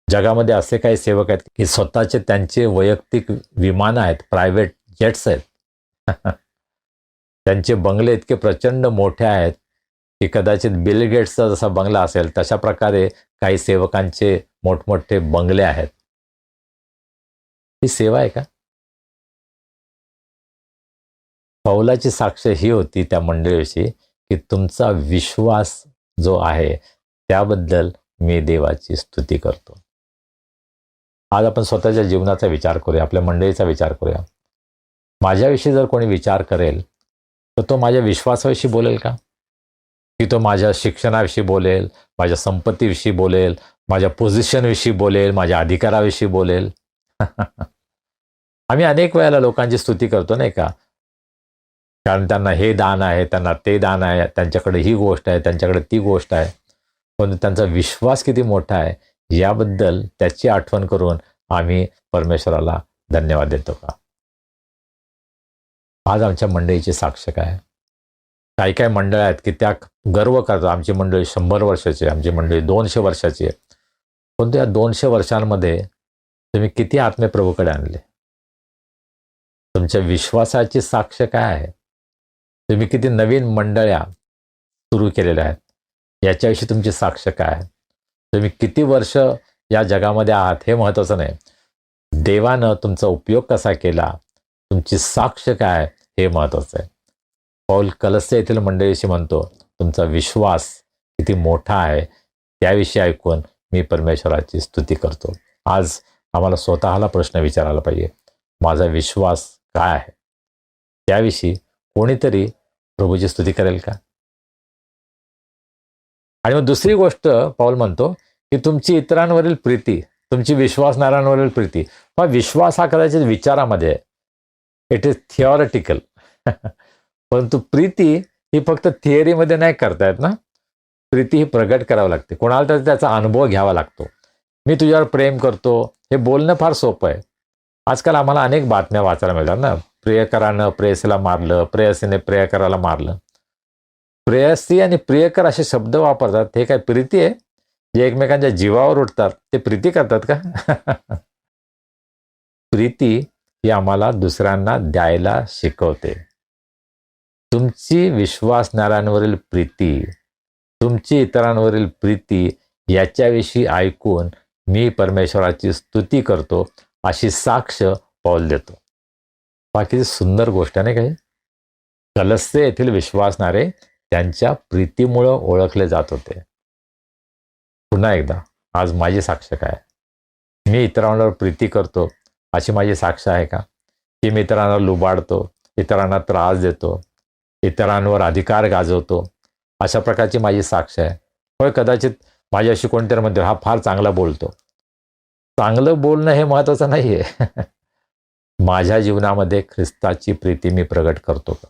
जगामध्ये असे काही सेवक आहेत की स्वतःचे त्यांचे वैयक्तिक विमानं आहेत, प्रायव्हेट जेट्स आहेत. त्यांचे बंगले इतके प्रचंड मोठे आहेत की कदाचित बिल गेट्सचा जसा बंगला असेल तशा प्रकारे काही सेवकांचे मोठमोठे बंगले आहेत. ही सेवा आहे का? पौलाची साक्ष ही होती त्या मंडळीविषयी की तुमचा विश्वास जो आहे त्याबद्दल मी देवाची स्तुती करतो. आज आपण स्वतःच्या जीवनाचा विचार करूया, आपल्या मंडळीचा विचार करूया. माझ्याविषयी जर कोणी विचार करेल तर तो माझ्या विश्वासाविषयी बोलेल का? की तो माझ्या शिक्षणाविषयी बोलेल, माझ्या संपत्तीविषयी बोलेल, माझ्या पोझिशनविषयी बोलेल, माझ्या अधिकाराविषयी बोलेल? आम्ही अनेक वेळेला लोकांची स्तुती करतो नाही का, कारण त्यांना हे दान आहे, त्यांना ते दान आहे, त्यांच्याकडे ही गोष्ट आहे, त्यांच्याकडे ती गोष्ट आहे. पण त्यांचा विश्वास किती मोठा आहे याबद्दल त्याची आठवण करून आम्ही परमेश्वराला धन्यवाद देतो का? आज आमच्या मंडळीची साक्ष काय? काही काही मंडळ आहेत की त्या गर्व करतात, आमची मंडळी 100 वर्षाची, आमची मंडळी 200 वर्षाची आहे. पण त्या 200 वर्षांमध्ये तुम्ही किती आत्मे प्रभूकडे आणले? तुमच्या विश्वासाची साक्ष काय आहे? तुम्ही किती नवीन मंडळ्या सुरू केलेल्या आहेत याच्याविषयी तुमची साक्ष काय आहे? तुम्ही किती वर्ष या जगामध्ये आहात हे महत्त्वाचं नाही, देवानं तुमचा उपयोग कसा केला, तुमची साक्ष काय हे महत्त्वाचं आहे. पौल कलस्य येथील मंडळीशी म्हणतो, तुमचा विश्वास किती मोठा आहे त्याविषयी ऐकून मी परमेश्वराची स्तुती करतो. आज आम्हाला स्वतःला प्रश्न विचारायला पाहिजे, माझा विश्वास काय आहे? त्याविषयी कोणीतरी प्रभूची स्तुती करेल का? आणि मग दुसरी गोष्ट पौल म्हणतो की तुमची इतरांवरील प्रीती, तुमची विश्वासणाऱ्यांवरील प्रीती. मग विश्वास हा कदाचित विचारामध्ये आहे, इट इज थिओरिटिकल. परंतु प्रीती ही फक्त थिअरीमध्ये नाही करता येत ना. प्रीती ही प्रगट करावं लागते, कोणाला तर त्याचा अनुभव घ्यावा लागतो. मी तुझ्यावर प्रेम करतो हे बोलणं फार सोपं आहे. आजकाल आम्हाला अनेक बातम्या वाचायला मिळतात ना, प्रियकरानं प्रेयसीला मारलं, प्रेयसीने प्रियकराला मारलं. प्रेयसी आणि प्रियकर असे शब्द वापरतात, हे काय प्रीती आहे? जे एकमेकांच्या जीवावर उठतात ते प्रीती करतात का? प्रीती ही आम्हाला दुसऱ्यांना द्यायला शिकवते. तुमची विश्वासणाऱ्यांवरील प्रीती, तुमची इतरांवरील प्रीती याच्याविषयी ऐकून मी परमेश्वराची स्तुती करतो अशी साक्ष पौल देतो. बाकी सुंदर गोष्ट नाही काही. कलस्से येथील विश्वासणारे त्यांच्या प्रीतीमुळं ओळखले जात होते. पुन्हा एकदा, आज माझी साक्ष काय? मी इतरांवर प्रीती करतो अशी माझी साक्ष आहे का? की मी इतरांना लुबाडतो, इतरांना त्रास देतो, इतरांवर अधिकार गाजवतो, अशा प्रकारची माझी साक्ष आहे? होय, कदाचित माझ्याशी कोणतरी म्हणते हा फार चांगला बोलतो. चांगलं बोलणं हे महत्त्वाचं नाही आहे. माझ्या जीवनामध्ये ख्रिस्ताची प्रीती मी प्रगट करतो का?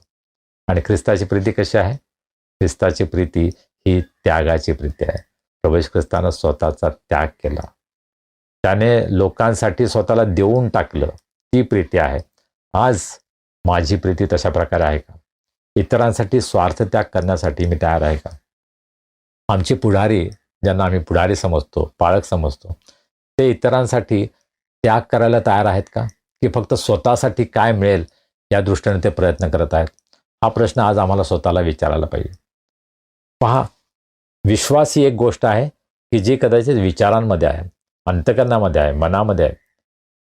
आणि ख्रिस्ताची प्रीती कशी आहे? ख्रिस्ताची प्रीती ही त्यागाची प्रीती आहे. प्रभू येशू ख्रिस्तानं स्वतःचा त्याग केला, त्याने लोकांसाठी स्वतःला देऊन टाकलं, ती प्रीती आहे. आज माझी प्रीती तशा प्रकारे आहे का? इतरांसाठी स्वार्थ त्याग करण्यासाठी मी तयार आहे का? आमचे पुढारी, ज्यांना आम्ही पुढारी समजतो, पाळक समजतो, ते इतरांसाठी त्याग करायला तयार आहेत का? की फक्त स्वतःसाठी काय मिळेल या दृष्टीने ते प्रयत्न करत आहेत? हा प्रश्न आज आम्हाला स्वतःला विचारायला पाहिजे. पहा, विश्वास ही एक गोष्ट आहे की जी कदाचित विचारांमध्ये आहे, अंतःकरणामध्ये आहे, मनामध्ये आहे,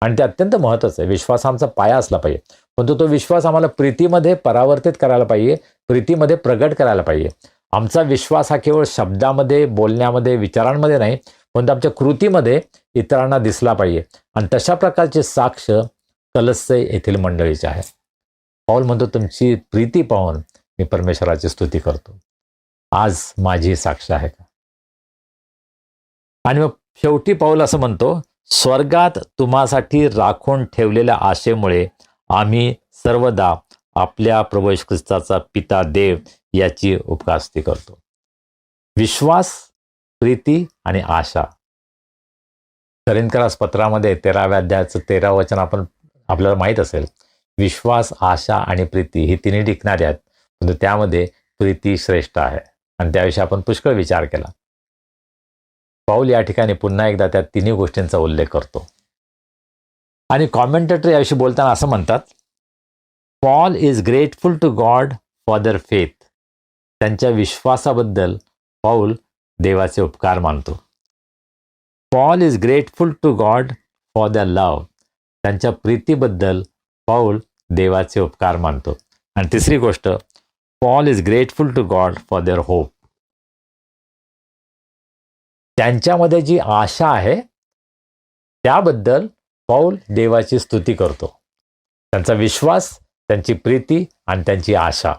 आणि ते अत्यंत महत्त्वाचं आहे. विश्वास आमचा पाया असला पाहिजे, परंतु तो विश्वास आम्हाला प्रीतीमध्ये परावर्तित करायला पाहिजे, प्रीतीमध्ये प्रगट करायला पाहिजे. आमचा विश्वास हा केवळ शब्दामध्ये, बोलण्यामध्ये, विचारांमध्ये नाही, परंतु आमच्या कृतीमध्ये इतरांना दिसला पाहिजे. आणि तशा प्रकारची साक्ष कलस्से येथील मंडळीची आहे. पौल म्हणतो, तुमची प्रीती पाहून मी परमेश्वराची स्तुती करतो. आज माझी साक्ष आहे का? आणि मग शेवटी पौल असं म्हणतो, स्वर्गात तुम्हासाठी राखून ठेवलेल्या आशेमुळे आम्ही सर्वदा आपल्या प्रभू येशू ख्रिस्ताचा पिता देव याची उपकास्ती करतो. विश्वास, प्रीती आणि आशा. करिंथकरास पत्रामध्ये 13व्या अध्यायाचं 13 वचन आपल्याला माहीत असेल. विश्वास, आशा आणि प्रीती ही तिन्ही टिकणारी आहेत, परंतु त्यामध्ये प्रीती श्रेष्ठ आहे, आणि त्याविषयी आपण पुष्कळ विचार केला. पौल या ठिकाणी पुन्हा एकदा त्या तिन्ही गोष्टींचा उल्लेख करतो. आणि कॉमेंटेटर याविषयी बोलताना असं म्हणतात, Paul is grateful to God for their faith. त्यांच्या विश्वासाबद्दल पौल देवाचे उपकार मानतो. Paul is grateful to God for their love. त्यांच्या प्रीतीबद्दल पौल देवाचे उपकार मानतो. आणि तिसरी गोष्ट, Paul is grateful to God for their hope. त्यांच्यामध्ये जी आशा आहे त्याबद्दल पौल देवाची स्तुती करतो. त्यांचा विश्वास, त्यांची प्रीती आणि त्यांची आशा.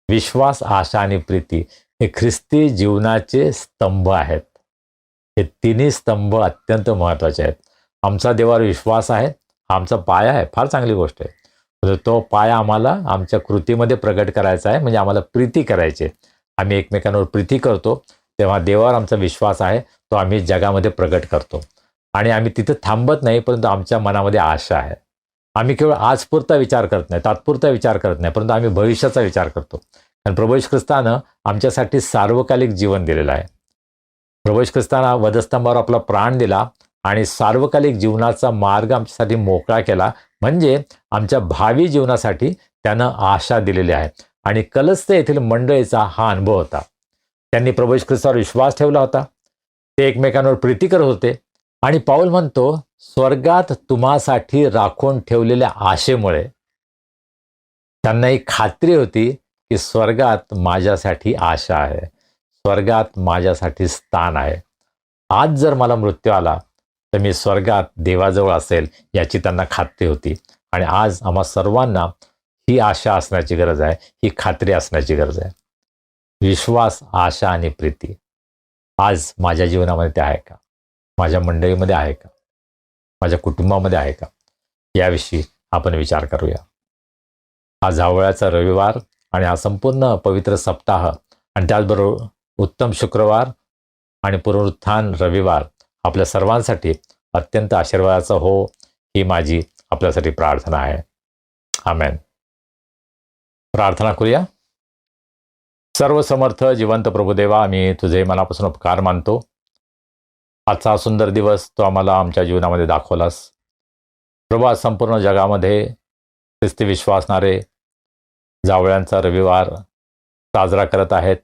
विश्वास, आशा आणि प्रीती हे ख्रिस्ती जीवनाचे स्तंभ आहेत. हे तिन्ही स्तंभ अत्यंत महत्त्वाचे आहेत. आमचा देवावर विश्वास आहे, हा आमचा पाया आहे, फार चांगली गोष्ट आहे. तो पाया आम्हाला आमच्या कृतीमध्ये प्रगट करायचा आहे, म्हणजे आम्हाला प्रीती करायची. आम्ही एकमेकांवर प्रीती करतो तेव्हा देवावर आमचा विश्वास आहे, तो आम्ही जगामध्ये प्रगट करतो. आणि आम्ही तिथे थांबत नाही, परंतु आमच्या मनामध्ये आशा आहे. आम्ही केवळ आजपुरता विचार करत नाही, तात्पुरता विचार करत नाही, परंतु आम्ही भविष्याचा विचार करतो. आणि प्रभू येशू ख्रिस्तानं आमच्यासाठी सार्वकालिक जीवन दिलेलं आहे. प्रभू येशू ख्रिस्तानं वधस्तंभावर आपला प्राण दिला आणि सार्वकालिक जीवनाचा मार्ग आमच्यासाठी मोकळा केला, म्हणजे आमच्या भावी जीवनासाठी त्यानं आशा दिलेली आहे. आणि कलस्से येथील मंडळीचा हा अनुभव होता. त्यांनी प्रभू येशू ख्रिस्तावर विश्वास ठेवला होता, ते एकमेकांवर प्रीती करत होते. आणि पौल म्हणतो, स्वर्गात तुम्हासाठी राखून ठेवलेल्या आशेमुळे त्यांना एक खात्री होती की स्वर्गात माझ्यासाठी आशा आहे, स्वर्गात माझ्यासाठी स्थान आहे. आज जर मला मृत्यू आला तर मी स्वर्गात देवाजवळ असेल याची त्यांना खात्री होती. आणि आज आम्हा सर्वांना ही आशा असण्याची गरज आहे, ही खात्री असण्याची गरज आहे. विश्वास, आशा आणि प्रीती आज माझ्या जीवनामध्ये ते आहे का? माझ्या मंडळीमध्ये आहे का? माझ्या कुटुंबामध्ये आहे का? याविषयी आपण विचार करूया. हा जावळाचा रविवार आणि हा संपूर्ण पवित्र सप्ताह आणि त्याचबरोबर उत्तम शुक्रवार आणि पुनरुत्थान रविवार आपल्या सर्वांसाठी अत्यंत आशीर्वादाचा हो, ही माझी आपल्यासाठी प्रार्थना आहे. आमेन. प्रार्थना करूया. सर्व समर्थ जिवंत प्रभुदेवा, आम्ही तुझे मनापासून उपकार मानतो. आजचा हा सुंदर दिवस तो आम्हाला आमच्या जीवनामध्ये दाखवलास प्रभू. आज संपूर्ण जगामध्ये ख्रिस्ती विश्वासणारे जावळ्यांचा रविवार साजरा करत आहेत,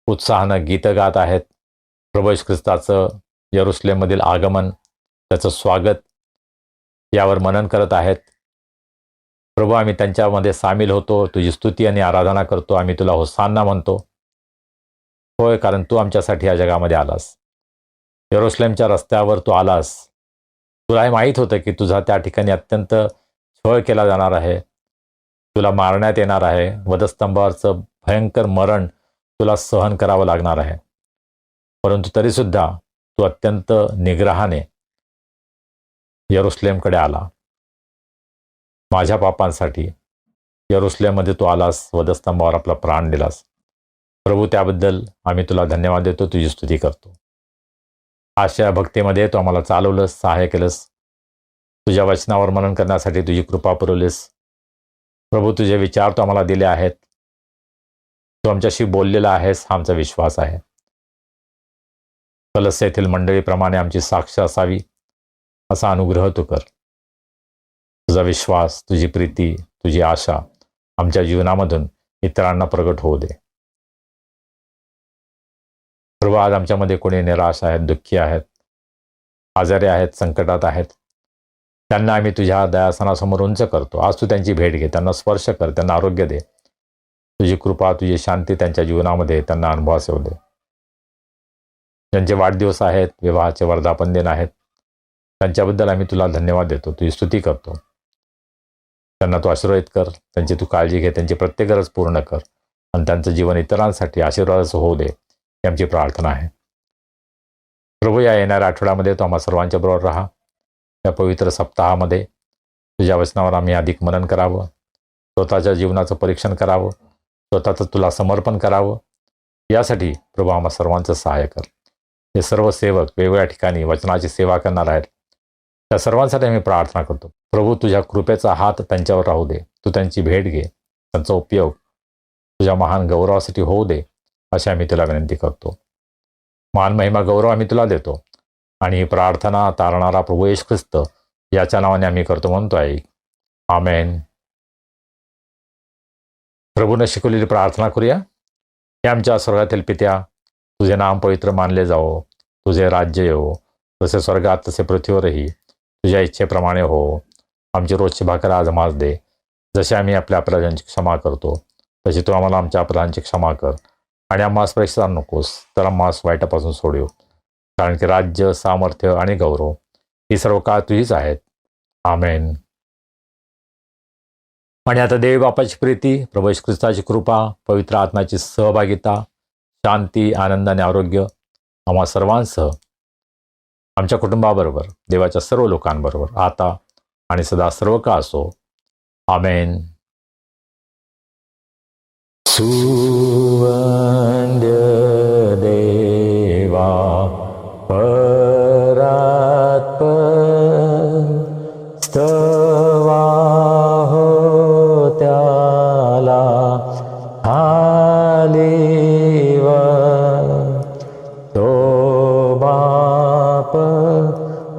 उत्साहानं गीतं गात आहेत. प्रभू येशू ख्रिस्ताचं यरुशलेममधील आगमन, त्याचं स्वागत यावर मनन करत आहेत. प्रभू, आम्ही त्यांच्यामध्ये सामील होतो, तुझी स्तुती आणि आराधना करतो. आम्ही तुला होसान्ना म्हणतो. होय, कारण तू आमच्यासाठी या जगामध्ये आलास. यरुशलेमच्या रस्त्यावर तू आलास. तुला हे माहीत होतं की तुझा त्या ठिकाणी अत्यंत छळ केला जाणार आहे, तुला मारण्यात येणार आहे, वधस्तंभावरचं भयंकर मरण तुला सहन करावं लागणार आहे. परंतु तरीसुद्धा तू अत्यंत निग्रहाने यरुशलेमकडे आला. माझ्या पापांसाठी यरुशलेममध्ये तू आलास, वधस्तंभावर आपला प्राण दिलास. प्रभू, त्याबद्दल आम्ही तुला धन्यवाद देतो, तुझी स्तुती करतो. अशा भक्तीमध्ये तू आम्हाला चालवलंस, सहाय्य केलंस. तुझ्या वचनावर मनन करण्यासाठी तुझी कृपा पुरवलीस. प्रभू, तुझे विचार तू आम्हाला दिले आहेत. तू आमच्याशी बोललेला आहेस, हा आमचा विश्वास आहे. कलस येथील मंडळीप्रमाणे आमची साक्ष असावी असा अनुग्रह तू कर. तुझा विश्वास, तुझी प्रीती, तुझी आशा आमच्या जीवनामधून इतरांना प्रगट होऊ दे. प्रभू, आज आमच्यामध्ये कोणी निराश आहेत, दुःखी आहेत, आजारी आहेत, संकटात आहेत, त्यांना आम्ही तुझ्या दयासनासमोर उंच करतो. आज तू त्यांची भेट घे, त्यांना स्पर्श कर, त्यांना आरोग्य दे. तुझी कृपा, तुझी शांती त्यांच्या जीवनामध्ये त्यांना अनुभवास येऊ दे. ज्यांचे वाढदिवस आहेत, विवाहाचे वर्धापन दिन आहेत, त्यांच्याबद्दल आम्ही तुला धन्यवाद देतो, तुझी स्तुती करतो. त्यांना तू आशीर्वादित कर, त्यांची तू काळजी घे, त्यांची प्रत्येक गरज पूर्ण कर आणि त्यांचं जीवन इतरांसाठी आशीर्वादाचं होऊ दे, ही आमची प्रार्थना आहे. प्रभू, या येणाऱ्या आठवड्यामध्ये तू आम्हा सर्वांच्या बरोबर राहा. या पवित्र सप्ताहामध्ये तुझ्या वचनावर आम्ही अधिक मनन करावं, स्वतःच्या जीवनाचं परीक्षण करावं, स्वतःचं तुला समर्पण करावं. यासाठी प्रभू आम्हा सर्वांचं सहाय्य कर. हे सर्व सेवक वेगवेगळ्या ठिकाणी वचनाची सेवा करणार आहेत, त्या सर्वांसाठी आम्ही प्रार्थना करतो. प्रभू, तुझ्या कृपेचा हात त्यांच्यावर राहू दे. तू त्यांची भेट घे, त्यांचा उपयोग तुझ्या महान गौरवासाठी होऊ दे, अशी आम्ही तुला विनंती करतो. मान, महिमा, गौरव आम्ही तुला देतो आणि ही प्रार्थना तारणारा प्रभू येशू ख्रिस्त याच्या नावाने आम्ही करतो म्हणतोय. आमेन. प्रभूने शिकवलेली प्रार्थना करूया. हे आमच्या स्वर्गातील पित्या, तुझे नाम पवित्र मानले जावो, तुझे राज्य येवो, जसे स्वर्गात तसे पृथ्वीवरही तुझ्या इच्छेप्रमाणे हो. आमची रोजची भाकर आज आम्हास दे. जसे आम्ही आपल्या अपराधांची क्षमा करतो, तशी तू आम्हाला आमच्या अपराधांची क्षमा कर. आणि आम्हास परीक्षा नकोस, तर आम्हास वाईटापासून सोडव. कारण की राज्य, सामर्थ्य आणि गौरव ही सर्व काळ तुझीच आहेत. आमेन. आणि आता देवी बापाची प्रीती, प्रभू येशू ख्रिस्ताची कृपा, पवित्र आत्म्याची सहभागिता, शांती, आनंद आणि आरोग्य आम्हा सर्वांसह, आमच्या कुटुंबाबरोबर, देवाच्या सर्व लोकांबरोबर आता आणि सदा सर्व काळ असो. आमेन. सुवंद्य देवा परात्पर स्तवा हो त्याला हालेव तो बाप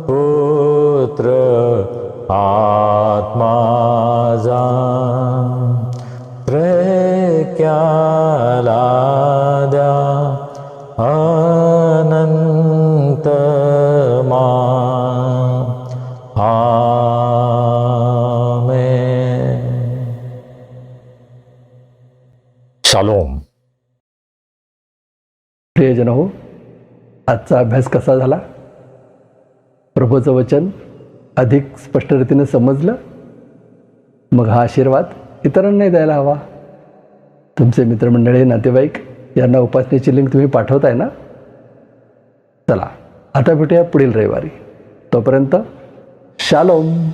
पुत्र आत्मा जा प्रक्याला प्रियजन हो, आजचा अभ्यास कसा झाला? प्रभूचं वचन अधिक स्पष्ट रीतीने समजलं? मग हा आशीर्वाद इतरांनाही द्यायला हवा. तुमचे मित्रमंडळी, नातेवाईक यांना उपासनेची लिंक तुम्ही पाठवताय ना? चला, आता भेटूया पुढील रविवारी. तोपर्यंत शालोम.